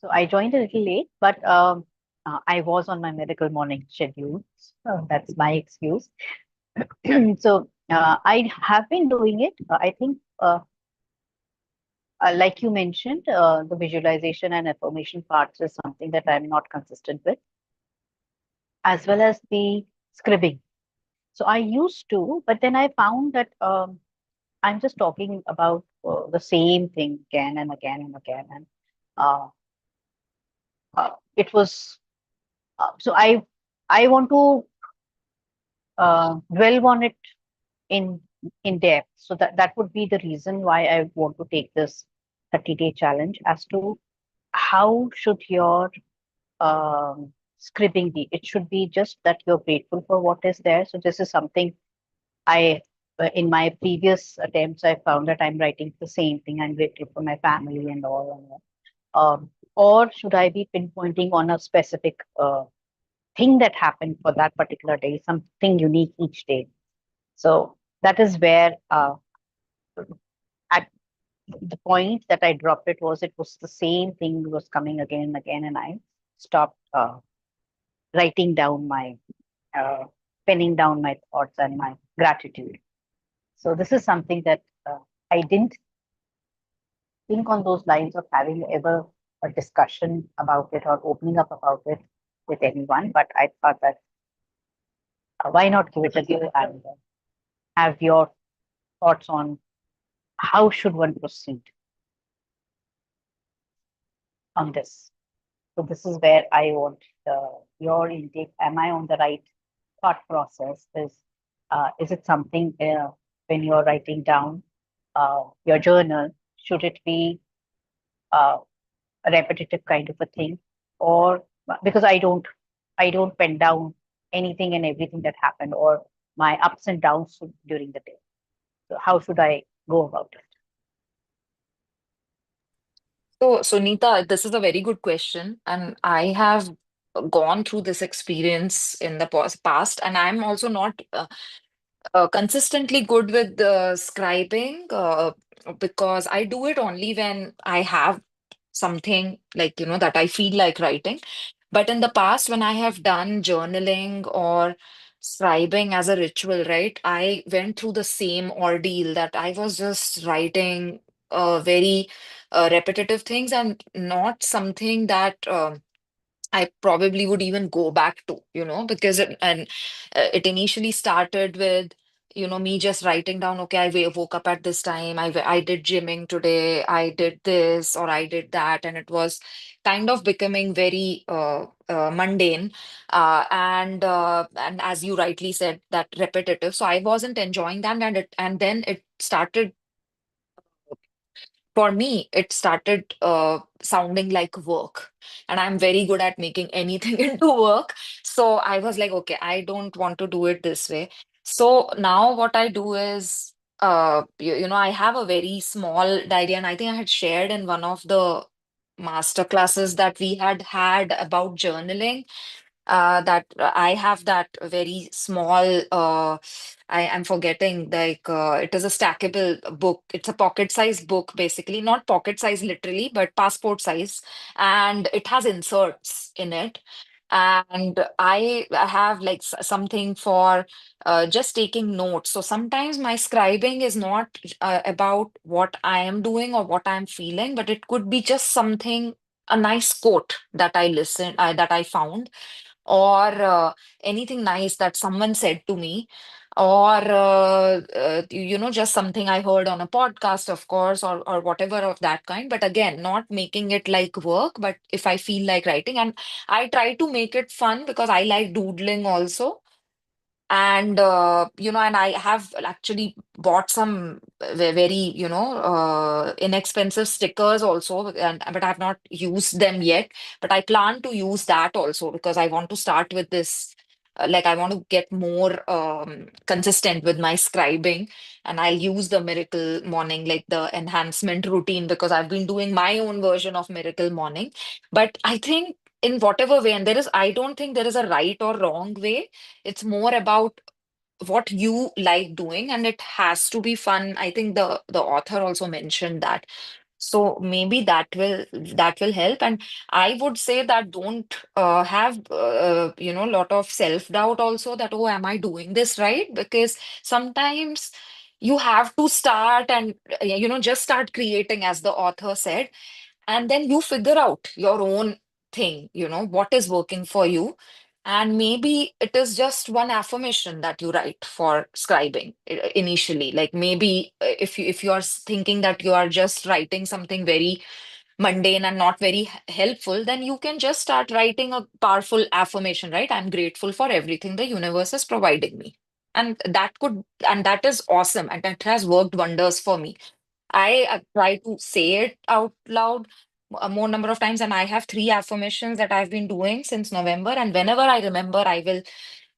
So I joined a little late, but I was on my medical morning schedule. So that's my excuse. So I have been doing it. I think, like you mentioned, the visualization and affirmation parts is something that I'm not consistent with, as well as the scribbing. So I used to, but then I found that I'm just talking about the same thing again and again and again, and uh, it was so I want to dwell on it in depth. So that would be the reason why I want to take this 30-day challenge as to how should your scribbing be. It should be just that you're grateful for what is there. So this is something I in my previous attempts I found that I'm writing the same thing. I'm grateful for my family and all. And all. Or should I be pinpointing on a specific thing that happened for that particular day, something unique each day. So that is where at the point that I dropped it was the same thing was coming again and again, and I stopped writing down my uh, penning down my thoughts and my gratitude. So this is something that I didn't think on those lines of having ever a discussion about it or opening up about it with anyone. But I thought that why not give it a go and have your thoughts on how should one proceed on this. So this is where I want your intake. Am I on the right thought process? Is it something when you're writing down your journal? Should it be uh, a repetitive kind of a thing, or because I don't pen down anything and everything that happened or my ups and downs during the day. So how should I go about it? So, Sunita, this is a very good question, and I have gone through this experience in the past, and I'm also not consistently good with scribing because I do it only when I have something like, that I feel like writing. But in the past, when I have done journaling or scribing as a ritual, right, I went through the same ordeal that I was just writing very repetitive things and not something that I probably would even go back to, because it initially started with, me just writing down, okay, woke up at this time, I did gymming today, I did this or I did that, and it was kind of becoming very mundane, and as you rightly said, that repetitive. So I wasn't enjoying that, and then it started for me, it started sounding like work. And I'm very good at making anything into work. So I was like, okay, I don't want to do it this way. So now what I do is, I have a very small diary, and I think I had shared in one of the master classes that we had about journaling that I have that very small I am forgetting like it is a stackable book. It's a pocket size book basically, not pocket size literally, but passport size, and it has inserts in it. And I have like something for just taking notes. So sometimes my scribing is not about what I am doing or what I'm feeling, but it could be just something, a nice quote that that I found, or anything nice that someone said to me, or just something I heard on a podcast, of course, or whatever of that kind. But again, not making it like work, but if I feel like writing, and I try to make it fun because I like doodling also. And and I have actually bought some very, inexpensive stickers also, and but I've not used them yet. But I plan to use that also because I want to start with this. Like I want to get more consistent with my scribing, and I'll use the Miracle Morning, like the enhancement routine, because I've been doing my own version of Miracle Morning. But I think in whatever way, and I don't think there is a right or wrong way. It's more about what you like doing, and it has to be fun. I think the author also mentioned that. So maybe that will help. And I would say that don't have a lot of self-doubt also, that, oh, am I doing this right? Because sometimes you have to start and just start creating, as the author said, and then you figure out your own thing, what is working for you. And maybe it is just one affirmation that you write for scribing initially. Like maybe if you are thinking that you are just writing something very mundane and not very helpful, then you can just start writing a powerful affirmation, right? I'm grateful for everything the universe is providing me. And that is awesome, and that has worked wonders for me. I try to say it out loud a more number of times, and I have three affirmations that I've been doing since November. And whenever I remember, I will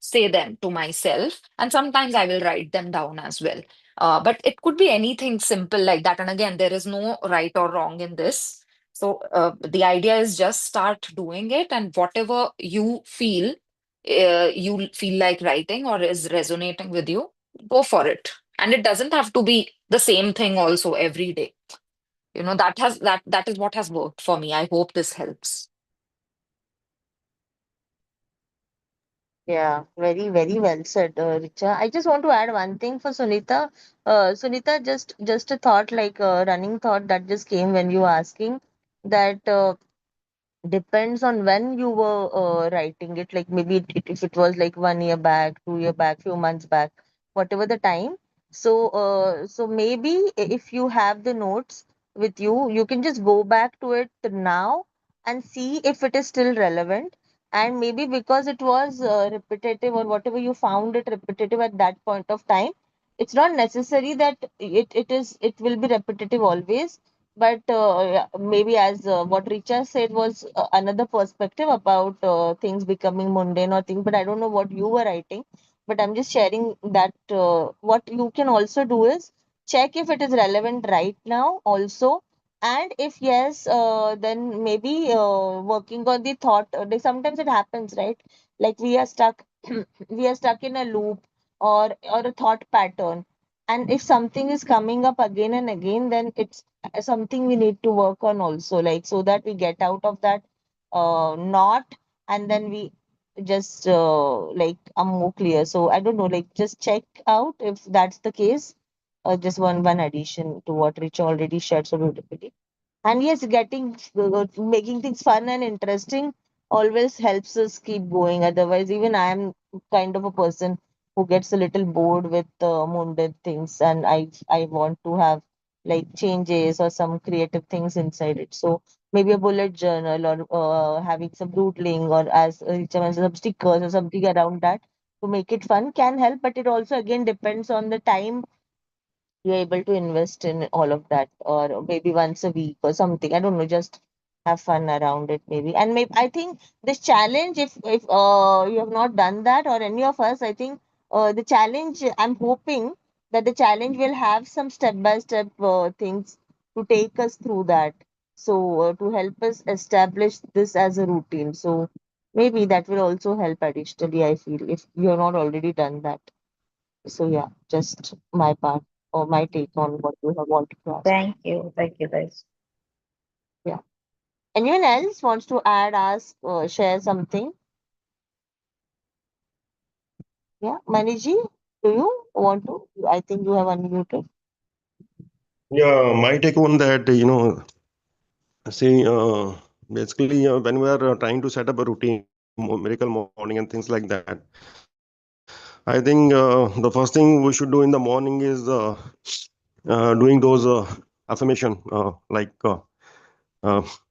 say them to myself, and sometimes I will write them down as well. But it could be anything simple like that. And again, there is no right or wrong in this. So the idea is just start doing it, and whatever you feel like writing or is resonating with you, go for it. And it doesn't have to be the same thing also every day. That is what has worked for me. I hope this helps. Yeah, very, very well said, Richa. I just want to add one thing for Sunita. Sunita, just a thought, like a running thought that just came when you were asking that depends on when you were writing it. Like maybe if it was like 1 year back, 2 year back, few months back, whatever the time. So, so maybe if you have the notes with you, you can just go back to it now and see if it is still relevant. And maybe because it was repetitive or whatever you found it repetitive at that point of time, it's not necessary that it will be repetitive always, but yeah, maybe as what Richa said was another perspective about things becoming mundane or things. But I don't know what you were writing. But I'm just sharing that what you can also do is check if it is relevant right now also. And if yes, then maybe working on the thought. Sometimes it happens, right? Like we are stuck, we are stuck in a loop or a thought pattern. And if something is coming up again and again, then it's something we need to work on also, like so that we get out of that knot, and then we just like are more clear. So I don't know, like just check out if that's the case. Just one addition to what Rich already shared so beautifully. And yes, making things fun and interesting always helps us keep going. Otherwise, even I am kind of a person who gets a little bored with mundane things, and I want to have like changes or some creative things inside it. So maybe a bullet journal or having some doodling or as Richa mentioned, some stickers or something around that to make it fun can help. But it also again depends on the time you're able to invest in all of that, or maybe once a week or something. I don't know, just have fun around it maybe. And maybe I think this challenge, if you have not done that or any of us, I think the challenge, I'm hoping that the challenge will have some step by step things to take us through that. So to help us establish this as a routine. So maybe that will also help additionally, I feel, if you have not already done that. So yeah, just my part or my take on what you have wanted to ask. Thank you, guys. Yeah. Anyone else wants to add, ask, share something? Yeah. Maniji, do you want to? I think you have unmuted. Yeah, my take on that, see, basically, when we are trying to set up a routine, miracle morning and things like that, I think the first thing we should do in the morning is doing those affirmation, uh,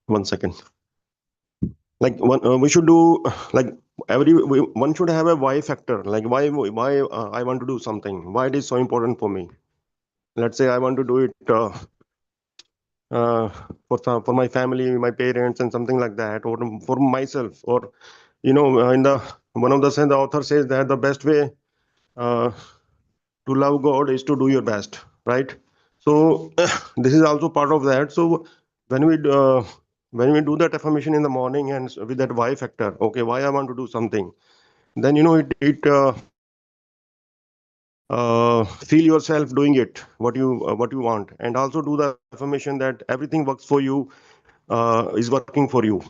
1 second. Like we should do like one should have a why factor. Like why I want to do something. Why it is so important for me. Let's say I want to do it. For my family, my parents, and something like that, or for myself, or in the one of the the author says that the best way uh, to love God is to do your best, right? So this is also part of that. So when we when we do that affirmation in the morning and with that why factor, okay, why I want to do something, then feel yourself doing it what you want, and also do the affirmation that everything works for you, is working for you,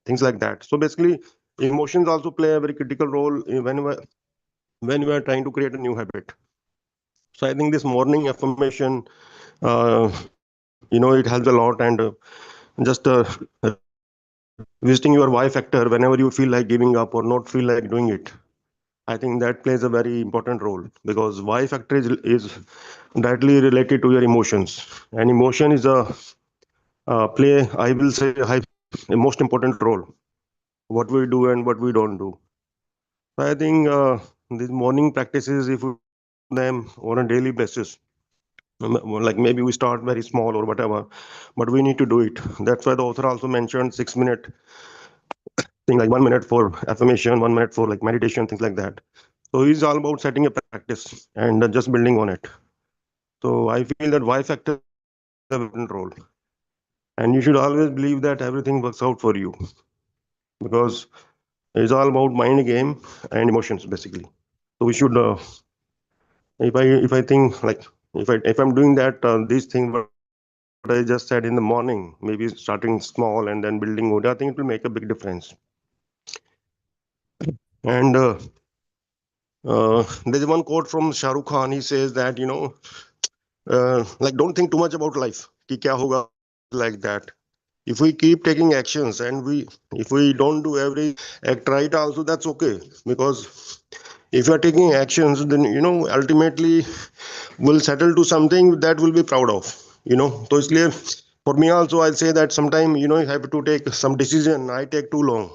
things like that. So basically, emotions also play a very critical role when we are trying to create a new habit. So I think this morning affirmation, it helps a lot. And just visiting your why factor whenever you feel like giving up or not feel like doing it, I think that plays a very important role, because why factor is directly related to your emotions, and emotion is play, I will say, a most important role, what we do and what we don't do. So I think these morning practices, if we do them on a daily basis, like maybe we start very small or whatever, but we need to do it. That's why the author also mentioned 6 minute thing, like 1 minute for affirmation, 1 minute for like meditation, things like that. So it's all about setting a practice and just building on it. So I feel that why factor plays a very important role, and you should always believe that everything works out for you, because it's all about mind game and emotions basically. So we should, if I think like, if I'm doing that, these things what I just said in the morning, maybe starting small and then building more, I think it will make a big difference. And There's one quote from Shah Rukh Khan. He says that, like, don't think too much about life. Ki kya hoga, like that. If we keep taking actions and if we don't do every act right also, that's okay. Because if you are taking actions, then, ultimately we'll settle to something that we'll be proud of. So इसलिए for me also, I'll say that sometime, you have to take some decision. I take too long.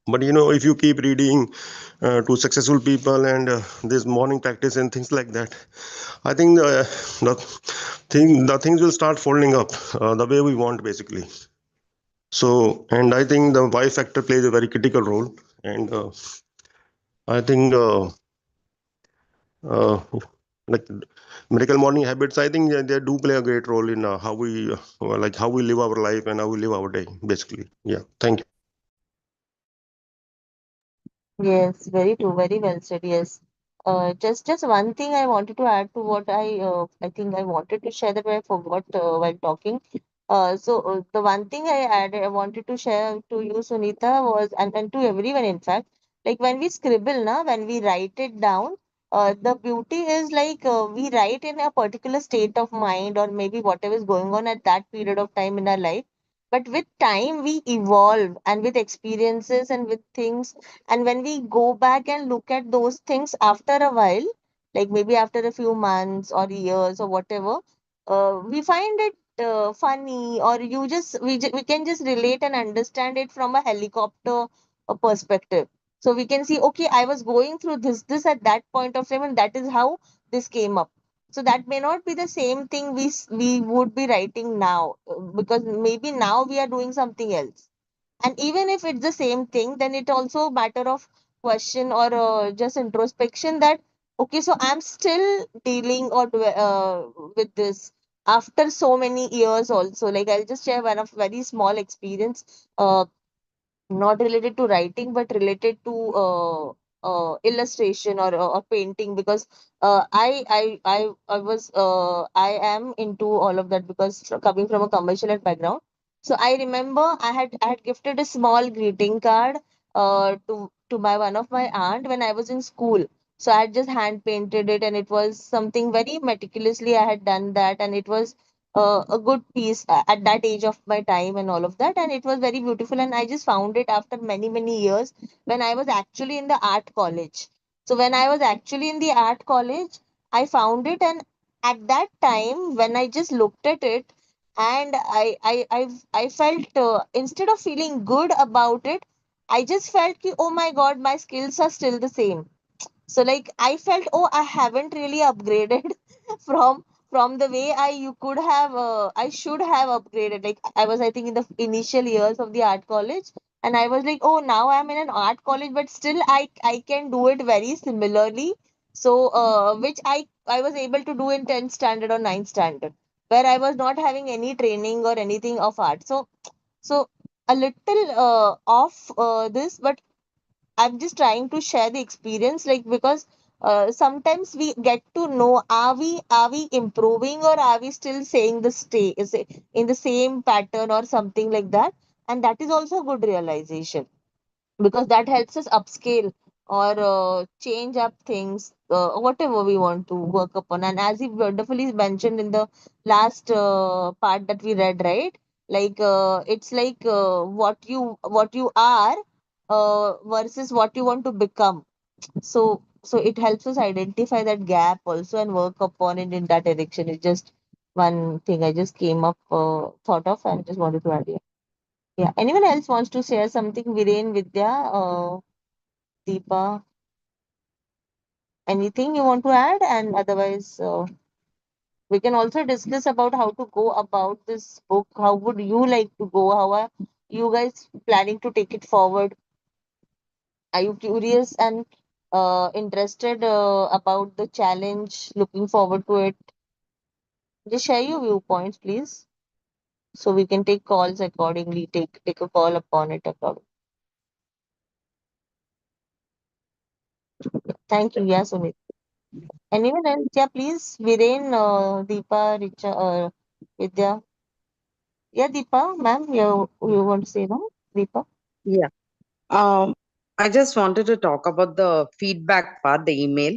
But if you keep reading to successful people and this morning practice and things like that, I think the things will start folding up the way we want, basically. So, and I think the why factor plays a very critical role. And I think uh, like miracle morning habits, I think they do play a great role in how we live our life and how we live our day, basically. Yeah. Thank you. Yes, very true, very well said. Yes. Just one thing I wanted to add to what I think I wanted to share that I forgot while talking. The one thing I wanted to share to you, Sunita, was and to everyone in fact, like when we scribble, na, when we write it down, the beauty is like we write in a particular state of mind or maybe whatever is going on at that period of time in our life. But with time, we evolve and with experiences and with things, and when we go back and look at those things after a while, like maybe after a few months or years or whatever, we find it funny, or we can just relate and understand it from a helicopter perspective. So we can see, okay, I was going through this at that point of time, and that is how this came up. So that may not be the same thing we would be writing now, because maybe now we are doing something else. And even if it's the same thing, then it also matter of question or just introspection that, okay, so I'm still dealing with this after so many years also. Like I'll just share one of very small experience, not related to writing but related to illustration or painting, because I am into all of that because coming from a commercial background. So I remember I had gifted a small greeting card to my one of my aunt when I was in school. So I had just hand painted it, and it was something very meticulously I had done that, and it was a good piece at that age of my time and all of that, and it was very beautiful. And I just found it after many many years when I was actually in the art college. So when I was actually in the art college, I found it, and at that time when I just looked at it, and I felt, instead of feeling good about it, I just felt ki, oh my god, my skills are still the same. So like I felt, oh, I haven't really upgraded from from the way you could have I should have upgraded. Like I was, I think, in the initial years of the art college, and I was like, oh, now I'm in an art college, but still I can do it very similarly. So which I was able to do in 10th standard or 9th standard, where I was not having any training or anything of art. So a little off this, but I'm just trying to share the experience, like because sometimes we get to know, are we improving, or are we still saying the stay is it in the same pattern or something like that. And that is also a good realization, because that helps us upscale or change up things, whatever we want to work upon. And as you wonderfully mentioned in the last part that we read, right, like it's like what you are versus what you want to become. So it helps us identify that gap also and work upon it in that direction. It's just one thing I just came up thought of and just wanted to add here. Yeah, anyone else wants to share something? Viren, Vidya, Deepa, anything you want to add? And otherwise, we can also discuss about how to go about this book. How would you like to go? How are you guys planning to take it forward? Are you curious and interested about the challenge? Looking forward to it? Just share your viewpoints, please, so we can take calls accordingly. Take a call upon it accordingly. Thank you. Yeah, Sumit. Anyone else? Yeah, please. Viren, Deepa, Richa, Vidya. Yeah, Deepa, ma'am, you want to say no? Deepa? Yeah. Um, I just wanted to talk about the feedback part, the email.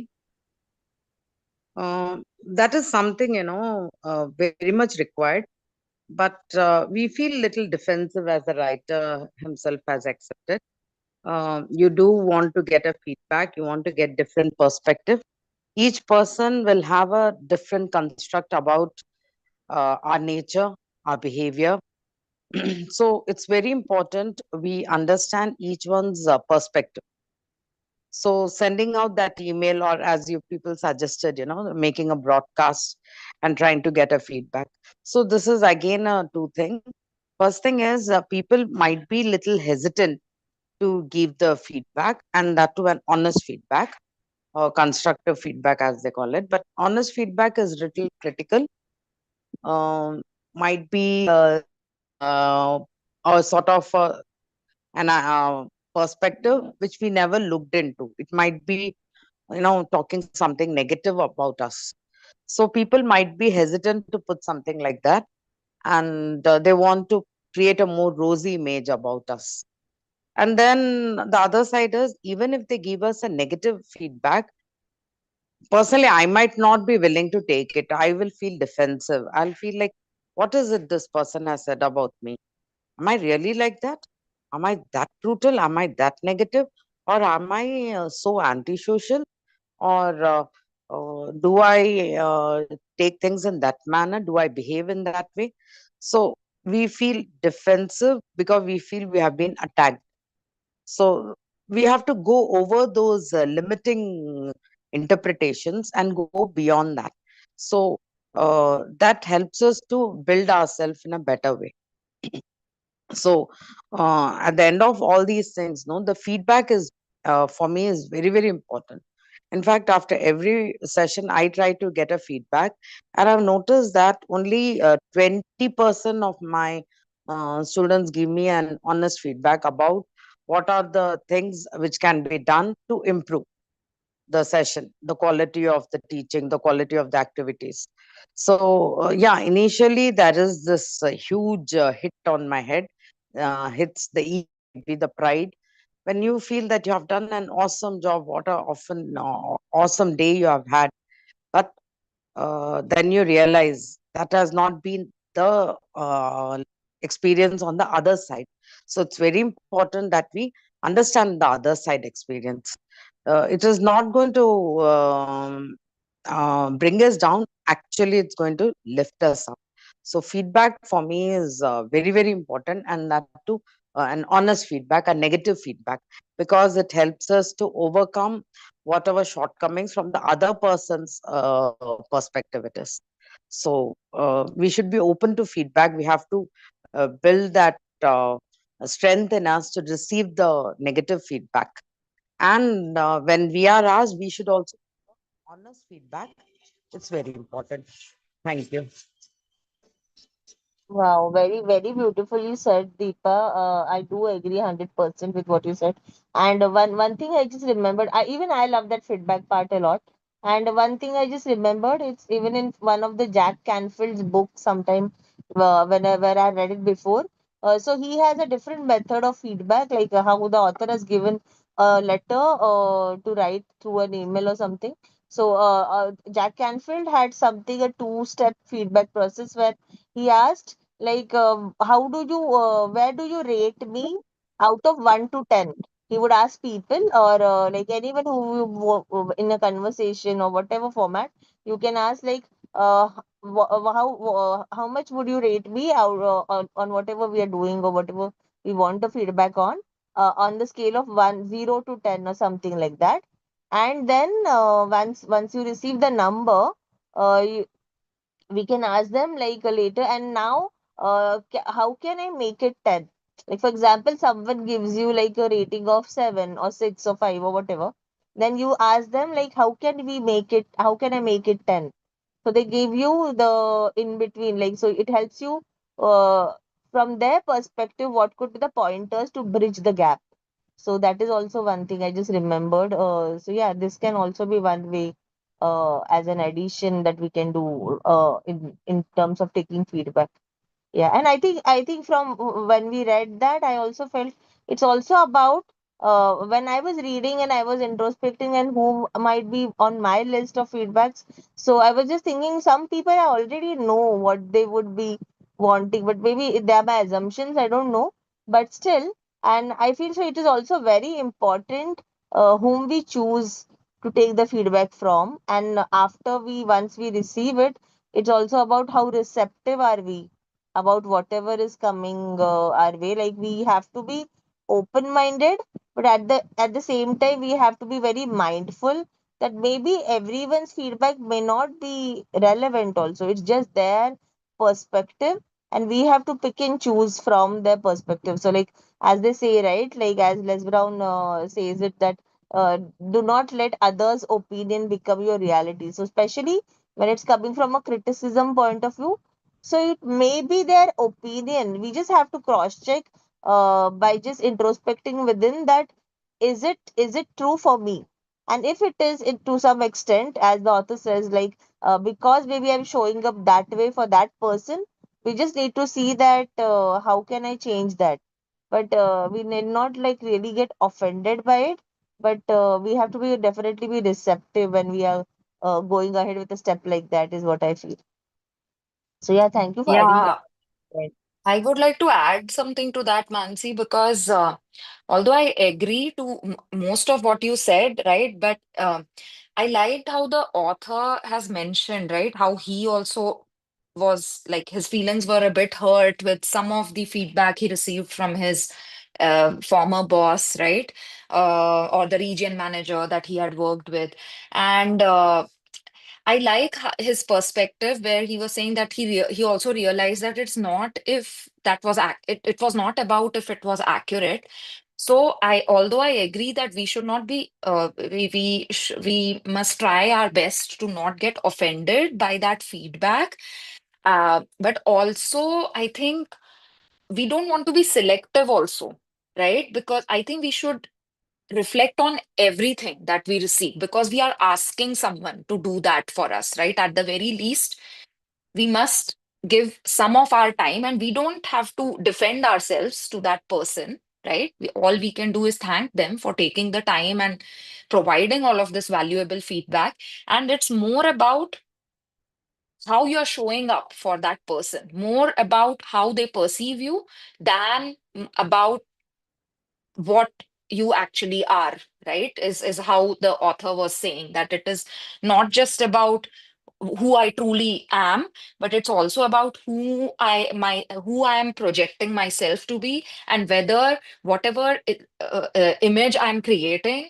That is something, very much required, but we feel little defensive as the writer himself has accepted. You do want to get a feedback, you want to get different perspective. Each person will have a different construct about our nature, our behavior. So it's very important we understand each one's perspective. So sending out that email, or as you people suggested, making a broadcast and trying to get a feedback. So this is again two thing. First thing is people might be little hesitant to give the feedback, and that to an honest feedback or constructive feedback as they call it. But honest feedback is little critical. Might be a sort of an perspective which we never looked into. It might be talking something negative about us. So people might be hesitant to put something like that, and they want to create a more rosy image about us. And then the other side is, even if they give us a negative feedback, personally, I might not be willing to take it. I will feel defensive. I'll feel like, what is it this person has said about me? Am I really like that? Am I that brutal? Am I that negative? Or am I so antisocial? Or do I take things in that manner? Do I behave in that way? So we feel defensive because we feel we have been attacked. So we have to go over those limiting interpretations and go beyond that. So that helps us to build ourselves in a better way. So at the end of all these things, no, the feedback is for me is very, very important. In fact, after every session, I try to get a feedback, and I've noticed that only 20% of my students give me an honest feedback about what are the things which can be done to improve the session, the quality of the teaching, the quality of the activities. So, yeah, initially there is this huge hit on my head, hits the ego, be the pride. When you feel that you have done an awesome job, what a often awesome day you have had, but then you realize that has not been the experience on the other side. So it's very important that we understand the other side experience. It is not going to bring us down. Actually, it's going to lift us up. So feedback for me is very, very important, and that too an honest feedback, a negative feedback, because it helps us to overcome whatever shortcomings from the other person's perspective it is. So we should be open to feedback. We have to build that strength in us to receive the negative feedback. And when we are asked, we should also honest feedback. It's very important. Thank you. Wow, very, very beautifully said, Deepa. I do agree 100% with what you said. And one thing I just remembered, I love that feedback part a lot. And one thing I just remembered, it's even in one of the Jack Canfield's books sometime whenever I read it before. So he has a different method of feedback, like how the author has given a letter to write through an email or something. So Jack Canfield had something, a two-step feedback process where he asked, like, how do you, where do you rate me out of 1 to 10? He would ask people, or like anyone in a conversation or whatever format, you can ask, like, how much would you rate me out, on whatever we are doing or whatever we want the feedback on the scale of 0 to 10 or something like that. And then once you receive the number, you, we can ask them, like, later, and now how can I make it 10? Like, for example, someone gives you like a rating of 7 or 6 or 5 or whatever, then you ask them, like, how can I make it 10? So they give you the in between, like, so it helps you uh, from their perspective, what could be the pointers to bridge the gap. So that is also one thing I just remembered. So yeah, this can also be one way as an addition that we can do in terms of taking feedback. Yeah, and I think from when we read that, I also felt it's also about when I was reading and I was introspecting and who might be on my list of feedbacks, so I was just thinking some people I already know what they would be wanting, but maybe they are my assumptions, I don't know. But still, and I feel so it is also very important whom we choose to take the feedback from. And after once we receive it, it's also about how receptive are we about whatever is coming our way. Like we have to be open minded, but at the same time we have to be very mindful that maybe everyone's feedback may not be relevant also. It's just their perspective, and we have to pick and choose from their perspective. So like as they say, right, like as Les Brown says it, that do not let others opinion become your reality. So especially when it's coming from a criticism point of view, so it may be their opinion. We just have to cross check by just introspecting within that, is it true for me? And if it is, it to some extent, as the author says, like because maybe I'm showing up that way for that person, we just need to see that how can I change that. But we need not like really get offended by it, but we have to be definitely be receptive when we are going ahead with a step like that, is what I feel. So yeah, thank you for adding Yeah, that. I would like to add something to that, Mansi, because although I agree to most of what you said, right, but I liked how the author has mentioned, right, how he also was like his feelings were a bit hurt with some of the feedback he received from his former boss, right, or the region manager that he had worked with. And I like his perspective where he was saying that he also realized that it's not if that was it was not about if it was accurate. So I although I agree that we should not be we must try our best to not get offended by that feedback. But also I think we don't want to be selective also, right? Because I think we should reflect on everything that we receive because we are asking someone to do that for us, right? At the very least, we must give some of our time and we don't have to defend ourselves to that person, right? All we can do is thank them for taking the time and providing all of this valuable feedback. And it's more about how you're showing up for that person, more about how they perceive you than about what you actually are, right? Is how the author was saying that it is not just about who I truly am, but it's also about who I am projecting myself to be, and whether whatever image I'm creating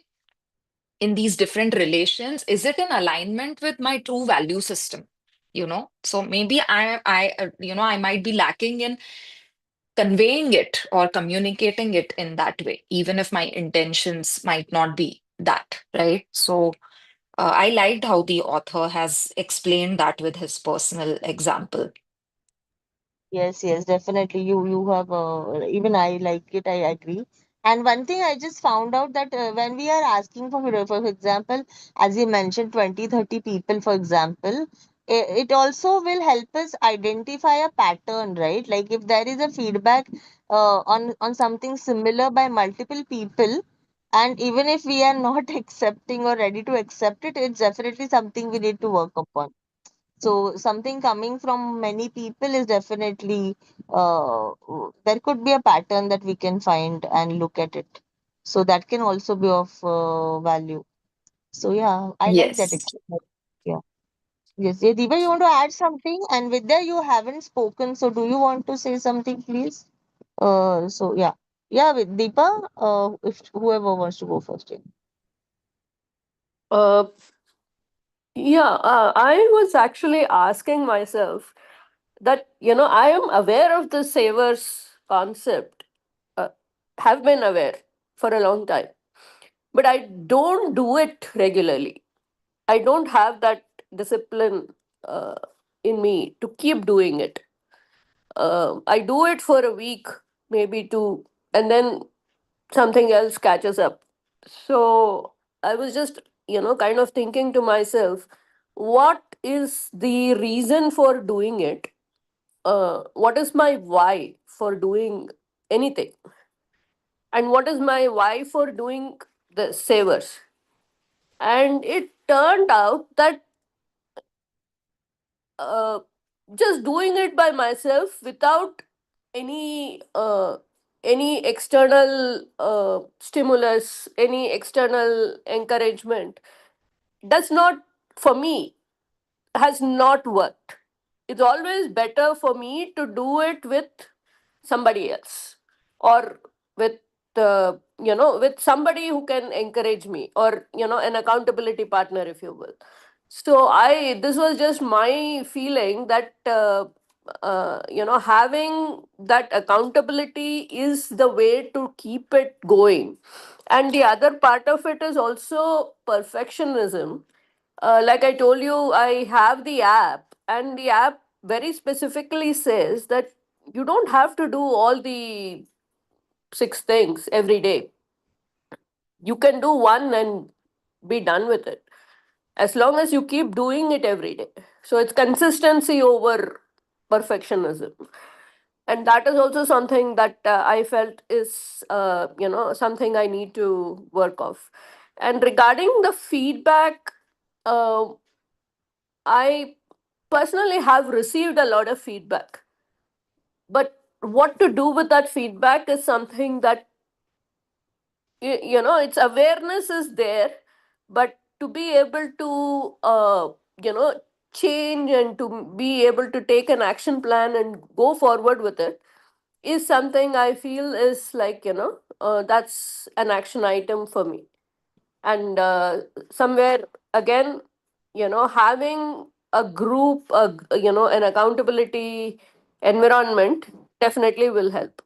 in these different relations is it in alignment with my true value system. So maybe I might be lacking in conveying it or communicating it in that way, even if my intentions might not be that, right? So I liked how the author has explained that with his personal example. Yes, yes, definitely. You have even I like it. I agree. And one thing I just found out that when we are asking for example, as you mentioned, 20, 30 people, for example, it also will help us identify a pattern, right? Like if there is a feedback on something similar by multiple people, and even if we are not accepting or ready to accept it, it's definitely something we need to work upon. So something coming from many people is definitely there could be a pattern that we can find and look at it. So that can also be of value. So yeah, I like that Yes. example. Yeah. Yes. Yeah, Deepa, you want to add something? And Vidya, you haven't spoken, so do you want to say something, please? So yeah. Yeah, with Deepa, if whoever wants to go first. Yeah. Uh, yeah, I was actually asking myself that, I am aware of the savers concept, uh, have been aware for a long time, but I don't do it regularly. I don't have that discipline uh, in me to keep doing it. I do it for a week, maybe two, and then something else catches up. So I was just, kind of thinking to myself, what is the reason for doing it? What is my why for doing anything? and what is my why for doing the savers. And it turned out that uh, just doing it by myself without any external stimulus, any external encouragement, does not, for me, has not worked. It's always better for me to do it with somebody else, or with with somebody who can encourage me, or an accountability partner, if you will. So I this was just my feeling that having that accountability is the way to keep it going. And the other part of it is also perfectionism. Like I told you, I have the app, and the app very specifically says that you don't have to do all the six things every day. You can do one and be done with it, as long as you keep doing it every day. So it's consistency over perfectionism. And that is also something that I felt is something I need to work off. And regarding the feedback, uh, I personally have received a lot of feedback, but what to do with that feedback is something that its awareness is there, but to be able to you know change and to be able to take an action plan and go forward with it is something I feel is like, that's an action item for me. And somewhere again, having a group, an accountability environment definitely will help.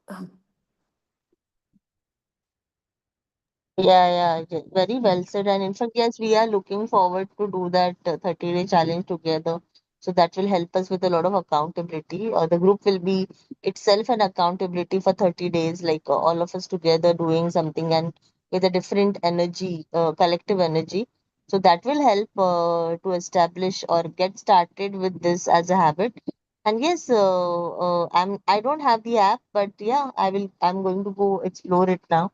Very well said. And in fact, yes, we are looking forward to do that 30-day challenge together. So that will help us with a lot of accountability. The group will be itself an accountability for 30 days, like all of us together doing something and with a different energy, collective energy. So that will help to establish or get started with this as a habit. And yes, I don't have the app, but yeah, I'm going to go explore it now.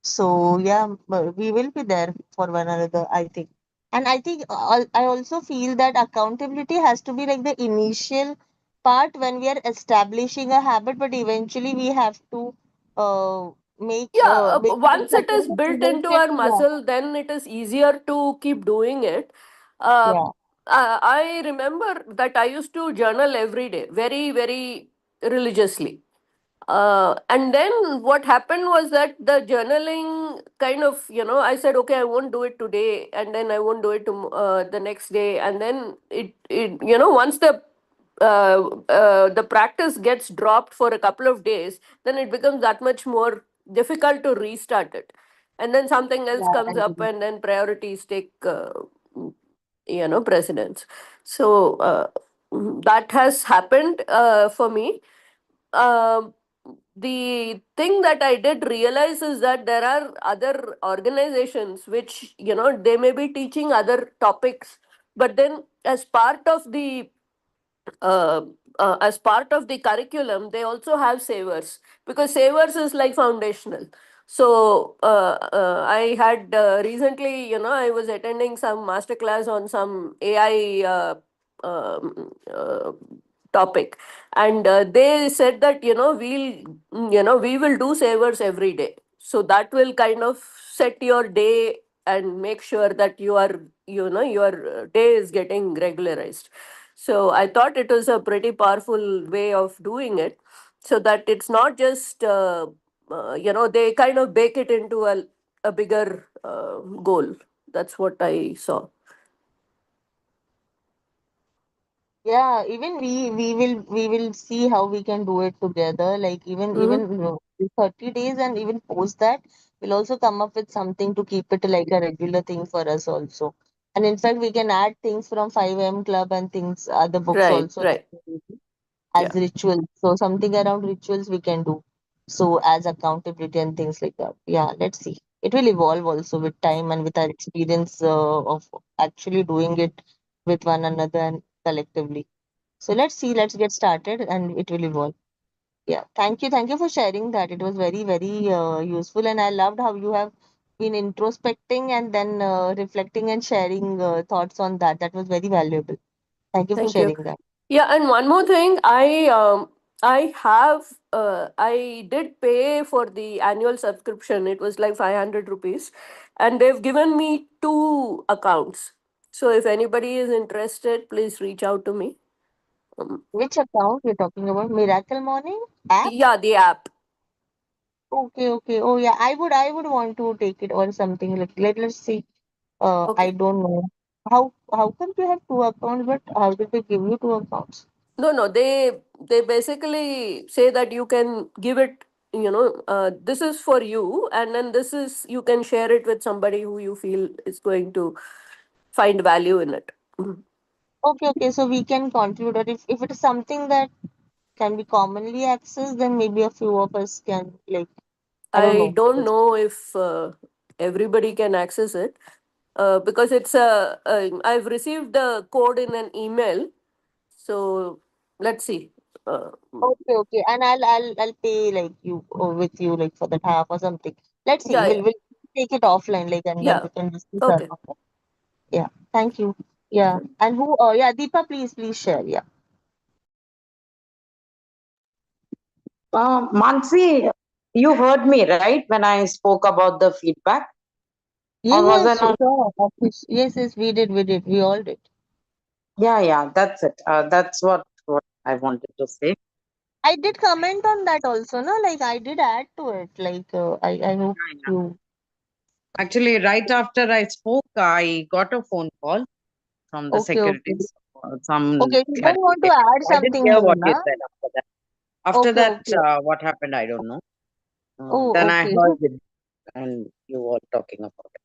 So yeah, we will be there for one another, I think. And I think I also feel that accountability has to be like the initial part when we are establishing a habit, but eventually we have to Yeah, make it once it something is that built prevents into it. our Yeah, muscle, then it is easier to keep doing it. Uh, yeah, I remember that I used to journal every day, very, very religiously. And then what happened was that the journaling kind of, I said, okay, I won't do it today, and then I won't do it the next day. And then once the practice gets dropped for a couple of days, then it becomes that much more difficult to restart it. And then something else yeah, I comes up, agree. and then priorities take, precedence. So that has happened for me. Um, the thing that I did realize is that there are other organizations which, they may be teaching other topics, but then uh, as part of the curriculum, they also have savers, because savers is like foundational. So I had recently, I was attending some masterclass on some AI topic, and they said that we will do savers every day, so that will kind of set your day and make sure that your day is getting regularized. So I thought it was a pretty powerful way of doing it, so that it's not just they kind of bake it into a bigger goal. That's what I saw. Yeah, even we will see how we can do it together. Like even Hmm. 30 days and even post that, we'll also come up with something to keep it like a regular thing for us also. And in fact, we can add things from 5 a.m. club and things, other books Right, also that right. we do Yeah. as rituals. So something around rituals we can do. So as accountability and things like that. Yeah, let's see. It will evolve also with time and with our experience of actually doing it with one another and collectively. So let's see, let's get started and it will evolve. Yeah, thank you for sharing that. It was very, very useful, and I loved how you have been introspecting and then reflecting and sharing thoughts on that. That was very valuable. Thank you for Thank you. sharing that. Yeah, and one more thing, I did pay for the annual subscription. It was like 500 rupees, and they've given me two accounts. So if anybody is interested, please reach out to me. Which account you're talking about? Miracle Morning app? Yeah, the app. Okay, okay. Oh yeah, I would want to take it or something like let's see. I Okay. don't know. How come you have two accounts, but how did they give you two accounts? No, no, they basically say that you can give it, this is for you, and then this is you can share it with somebody who you feel is going to find value in it. Mhm. Okay, okay. So we can contribute, or if it is something that can be commonly accessed, then maybe a few of us can like I don't I know. don't know if everybody can access it because I've received the code in an email. So let's see. Uh, Okay, okay. And I'll pay like you or with you like for that half or something. Let's see. yeah, yeah, We'll take it offline like and then yeah. we can discuss that. Okay. Okay. Yeah. Thank you. Yeah. And who yeah, Deepa, please share. Yeah. Mansi, you heard me, right, when I spoke about the feedback? Or was I Yes, not? sure. Of course. Yes, we did. We all did. Yeah, that's it. That's what I wanted to say. I did comment on that also, no? Like I did add to it. Like I hope Yeah, yeah. you Actually, right after I spoke, I got a phone call from the okay, okay. secretaries. Some Okay, you don't want to clarification. add I didn't something hear new, what you na? said after that. After Okay, that, okay. what happened, I don't know. Oh, Then I okay. heard it and you were talking about it.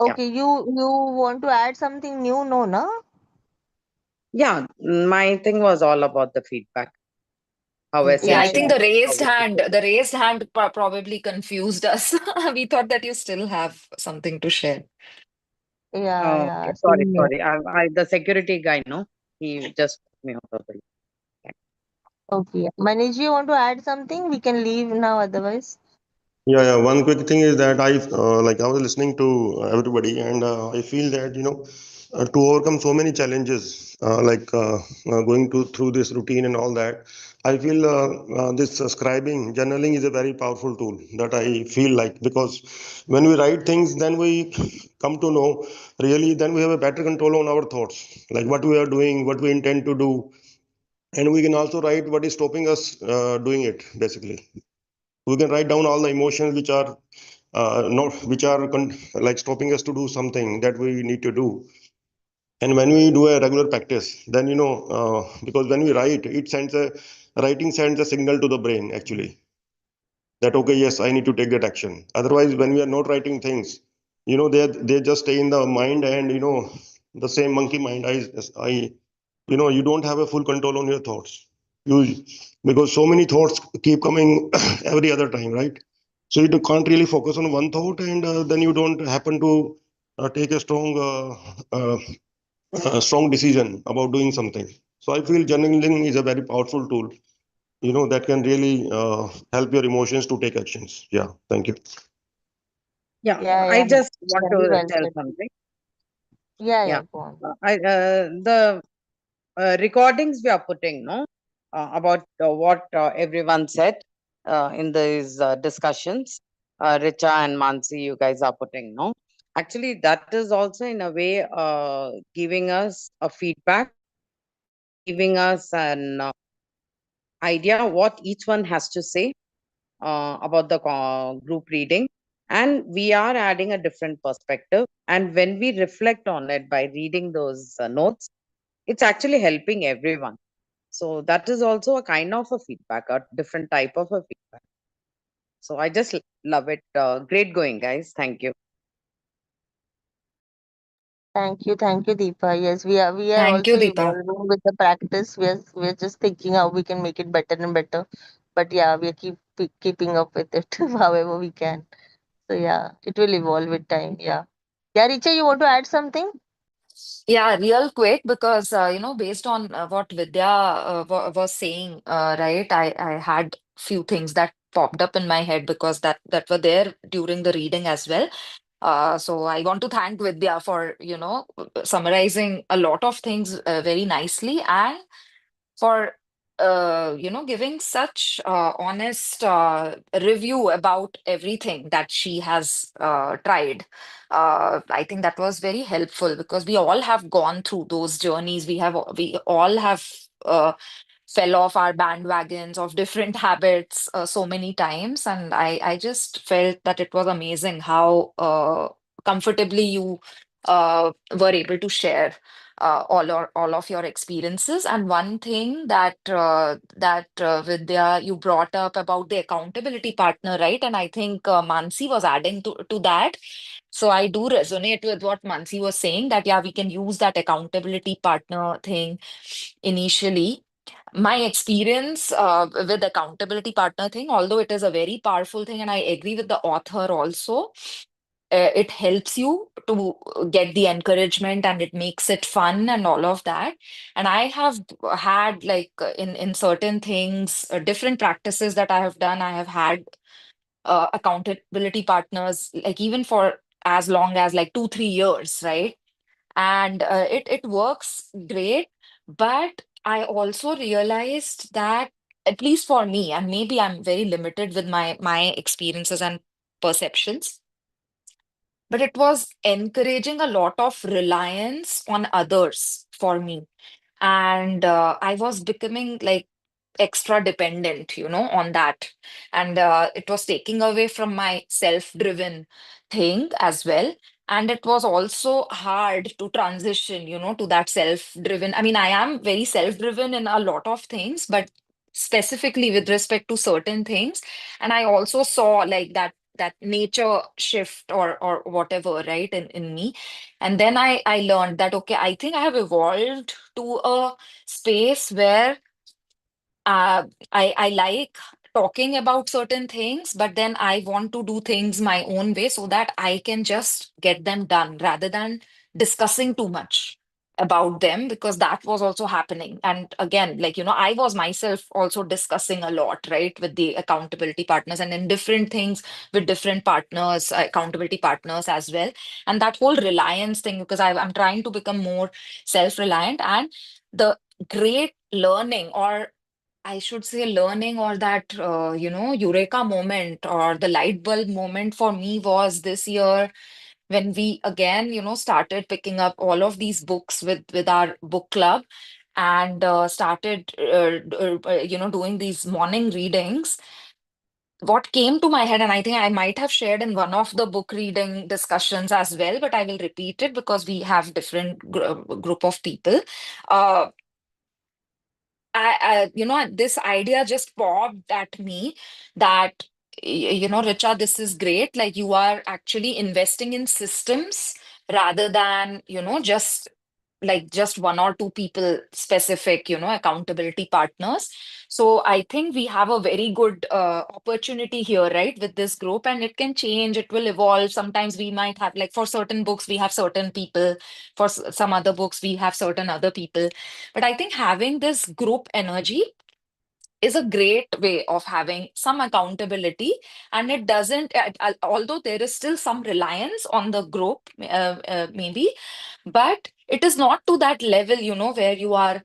Yeah. Okay, you want to add something new, no, na? Yeah, my thing was all about the feedback, how Yeah, I Yeah, think essential yeah, it is, how we should do it. the raised hand probably confused us. We thought that you still have something to share. yeah. Okay, sorry, Same here. sorry. The security guy, no, he just put me out of the loop. Okay. Manish, you want to add something? We can leave now, otherwise. Yeah. One quick thing is that I was listening to everybody, and I feel that to overcome so many challenges, going to through this routine and all that, I feel this scribing, journaling is a very powerful tool that I feel like, because when we write things, then we come to know really, then we have a better control on our thoughts, like what we are doing, what we intend to do, and we can also write what is stopping us doing it. Basically, we can write down all the emotions which are not which are like stopping us to do something that we need to do. And when we do a regular practice, then because when we write, writing sends a signal to the brain actually, that okay, yes, I need to take that action. Otherwise, when we are not writing things, they just stay in the mind, and the same monkey mind. I you don't have a full control on your thoughts, you because so many thoughts keep coming every other time, right? So you can't really focus on one thought, and then you don't happen to take a strong decision about doing something. So I feel journaling is a very powerful tool, that can really help your emotions to take actions. Yeah, thank you. Yeah, Yeah, I yeah. just want Very to well tell said. something. Yeah, Yeah, go on. the recordings we are putting, no, about what everyone said in these discussions. Richa and Mansi, you guys are putting, no. Actually, that is also in a way giving us a feedback, giving us an idea what each one has to say about the group reading, and we are adding a different perspective. And when we reflect on it by reading those notes, it's actually helping everyone. So that is also a kind of a feedback, a different type of a feedback. So I just love it. Great going, guys. Thank you. Thank you, Deepa. Yes, we are Thank you, also Deepa. evolving with the practice. We are just thinking how we can make it better and better. But yeah, we are keeping up with it however we can. So yeah, it will evolve with time. Yeah. Yeah, Richa, you want to add something? Yeah, real quick, because based on what Vidya was saying, right? I had few things that popped up in my head because that were there during the reading as well. So I want to thank Vidya for summarizing a lot of things very nicely, and for giving such honest review about everything that she has tried. I think that was very helpful because we all have gone through those journeys. We all have fell off our bandwagons of different habits so many times, and I just felt that it was amazing how comfortably you were able to share all of your experiences. And one thing that Vidya, you brought up about the accountability partner, right? And I think Mansi was adding to that. So I do resonate with what Mansi was saying, that yeah, we can use that accountability partner thing initially. My experience with accountability partner thing, although it is a very powerful thing, and I agree with the author also, it helps you to get the encouragement and it makes it fun and all of that. And I have had, like, in certain things, different practices that I have done, I have had accountability partners, like even for as long as like 2 3 years, right? And it works great. But I also realized that, at least for me, and maybe I'm very limited with my experiences and perceptions, but it was encouraging a lot of reliance on others for me. And I was becoming like extra dependent, on that. And it was taking away from my self-driven thing as well. And it was also hard to transition, to that self-driven. I mean, I am very self-driven in a lot of things, but specifically with respect to certain things. And I also saw like that nature shift or whatever, right, in me. And then I learned that, okay, I think I have evolved to a space where I like talking about certain things, but then I want to do things my own way so that I can just get them done rather than discussing too much about them, because that was also happening. And again, like, I was myself also discussing a lot, right, with the accountability partners and in different things with different partners, accountability partners as well. And that whole reliance thing, because I'm trying to become more self-reliant. And the great learning, or I should say learning, or that, eureka moment or the light bulb moment for me was this year when we again, started picking up all of these books with our book club, and started, doing these morning readings. What came to my head, and I think I might have shared in one of the book reading discussions as well, but I will repeat it because we have different group of people. Uh, this idea just popped at me that, Richa, this is great. Like, you are actually investing in systems rather than, just one or two people specific, accountability partners. So I think we have a very good opportunity here, right, with this group, and it can change, it will evolve. Sometimes we might have, like, for certain books, we have certain people, for some other books, we have certain other people. But I think having this group energy is a great way of having some accountability. And it doesn't, although there is still some reliance on the group, maybe, but it is not to that level, where you are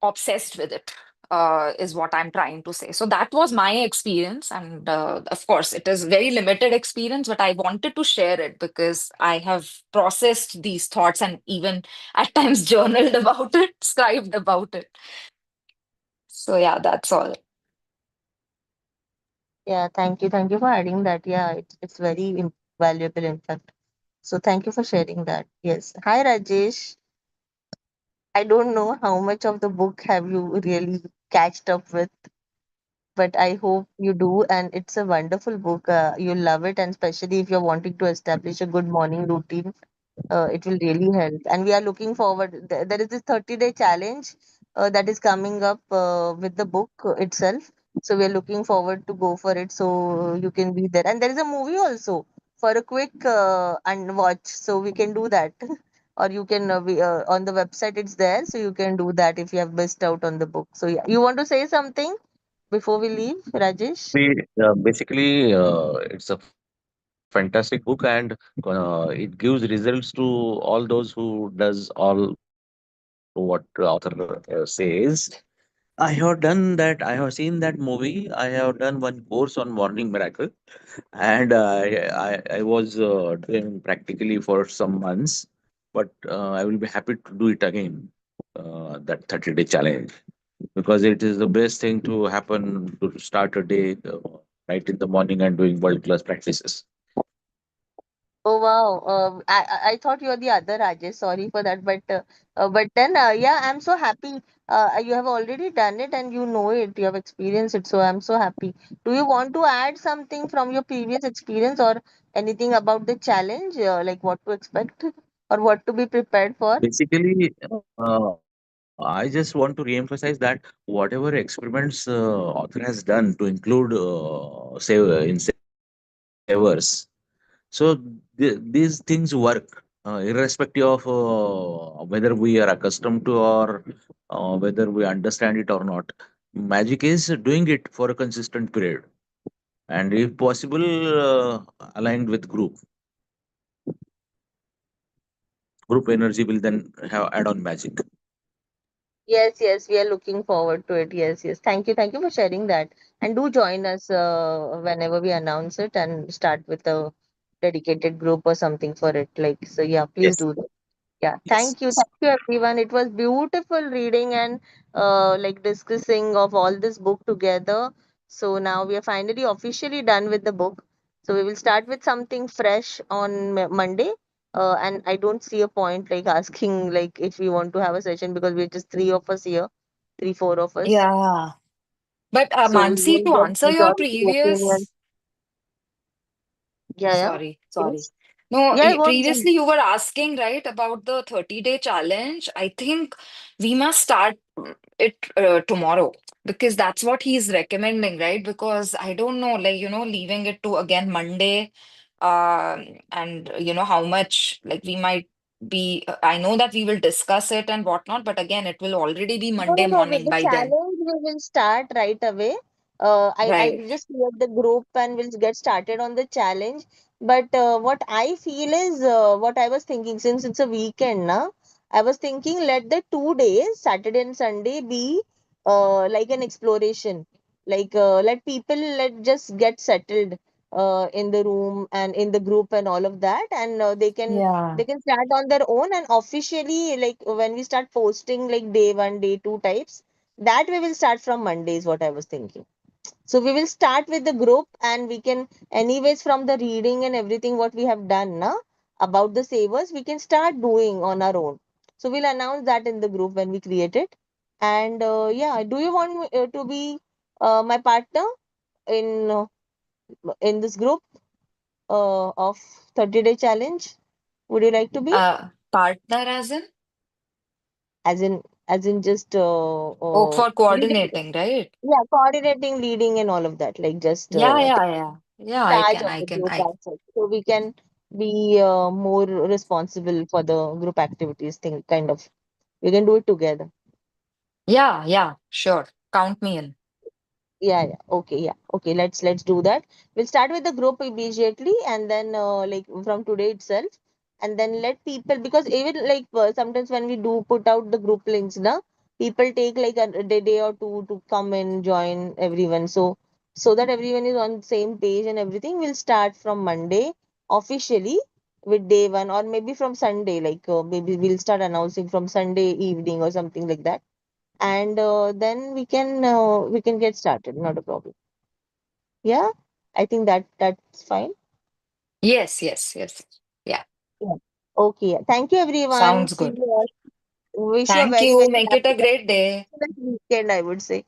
obsessed with it, is what I'm trying to say. So that was my experience. And of course, it is very limited experience, but I wanted to share it because I have processed these thoughts and even at times journaled about it, scribed about it. So yeah, that's all. Yeah, thank you. Thank you for adding that. Yeah, it's very valuable, in fact. So thank you for sharing that. Yes. Hi, Rajesh. I don't know how much of the book have you really catched up with, but I hope you do. And it's a wonderful book. You'll love it. And especially if you're wanting to establish a good morning routine, it will really help. And we are looking forward. There is this 30-day challenge that is coming up with the book itself. So we are looking forward to go for it. So you can be there. And there is a movie also for a quick and watch. So we can do that or you can on the website it's there, so you can do that if you have missed out on the book. So yeah, you want to say something before we leave, Rajesh? It's a fantastic book, and it gives results to all those who does all what the author says. I have done that. I have seen that movie. I have done one course on Morning Miracle, and I was doing practically for some months, but I will be happy to do it again. That 30-day challenge, because it is the best thing to happen to start a day right in the morning and doing world class practices. Oh wow. I thought you're the other Rajesh. Sorry for that, but then yeah, I'm so happy. You have already done it and you know it. You have experienced it, so I'm so happy. Do you want to add something from your previous experience or anything about the challenge, like what to expect or what to be prepared for? Basically, I just want to re-emphasize that whatever experiments author has done to include in savers, so these things work irrespective of whether we are accustomed to or whether we understand it or not. Magic is doing it for a consistent period, and if possible, aligned with group energy will then have add on magic. Yes, yes, we are looking forward to it. Yes, yes. Thank you for sharing that. And do join us whenever we announce it and start with a dedicated group or something for it. Like, so yeah, please Yes, do that. Yeah, yes, yes. thank you everyone. It was beautiful reading and like discussing of all this book together. So now we are finally officially done with the book. So we will start with something fresh on Monday. And I don't see a point like asking like if we want to have a session because we're just three of us here, three, four of us. Yeah. But So we Mansi, will to get answer your majority opinion. previous, Yeah, yeah. sorry. Yes. No, Yeah, go on. previously you were asking, right, about the 30-day challenge. I think we must start it tomorrow because that's what he's recommending, right? Because I don't know, like, leaving it to again Monday, and how much, like, we might be, I know that we will discuss it and whatnot, but again, it will already be No, no, Monday no. morning The by then, challenge we will start right away. I right? will just create the group and we'll get started on the challenge. But what I feel is what I was thinking since it's a weekend now, I was thinking let the 2 days, Saturday and Sunday, be like an exploration. Like let people let just get settled in the room and in the group and all of that, and Yeah. they can start on their own and officially like when we start posting like day one, day two types, that we will start from Monday is what I was thinking. So we will start with the group and we can anyways from the reading and everything what we have done now about the savers, we can start doing on our own. So we'll announce that in the group when we create it. And yeah, do you want me, to be my partner in in this group of 30-day challenge? Would you like to be? Partner as in? As in just Oh, for leading, coordinating, right? yeah, coordinating, leading, and all of that, like just Yeah, yeah, taking yeah. Yeah, I charge can, of I the can, group I as such, so we can be more responsible for the group activities thing, kind of. We can do it together. Yeah, yeah, sure. Count me in. Yeah, yeah. Okay, yeah. Okay, let's do that. We'll start with the group immediately and then like from today itself, and then let people, because even like sometimes when we do put out the group links now, people take like a day or two to come and join everyone. So that everyone is on the same page and everything, we'll start from Monday officially with day one, or maybe from Sunday, like maybe we'll start announcing from Sunday evening or something like that, and then we can get started, not a problem. Yeah, I think that's fine. Yes, yes, yes. Yeah, Yeah. Okay, yeah. Thank you everyone, sounds see good. you all. Wish you a Thank very you. very Make it happy a great day. weekend, I would say.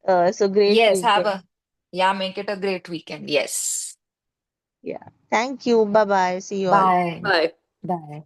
So great Yes, weekend. yeah, make it a great weekend. Yes. Yeah, thank you, bye bye, see you all. Bye. Bye. Bye.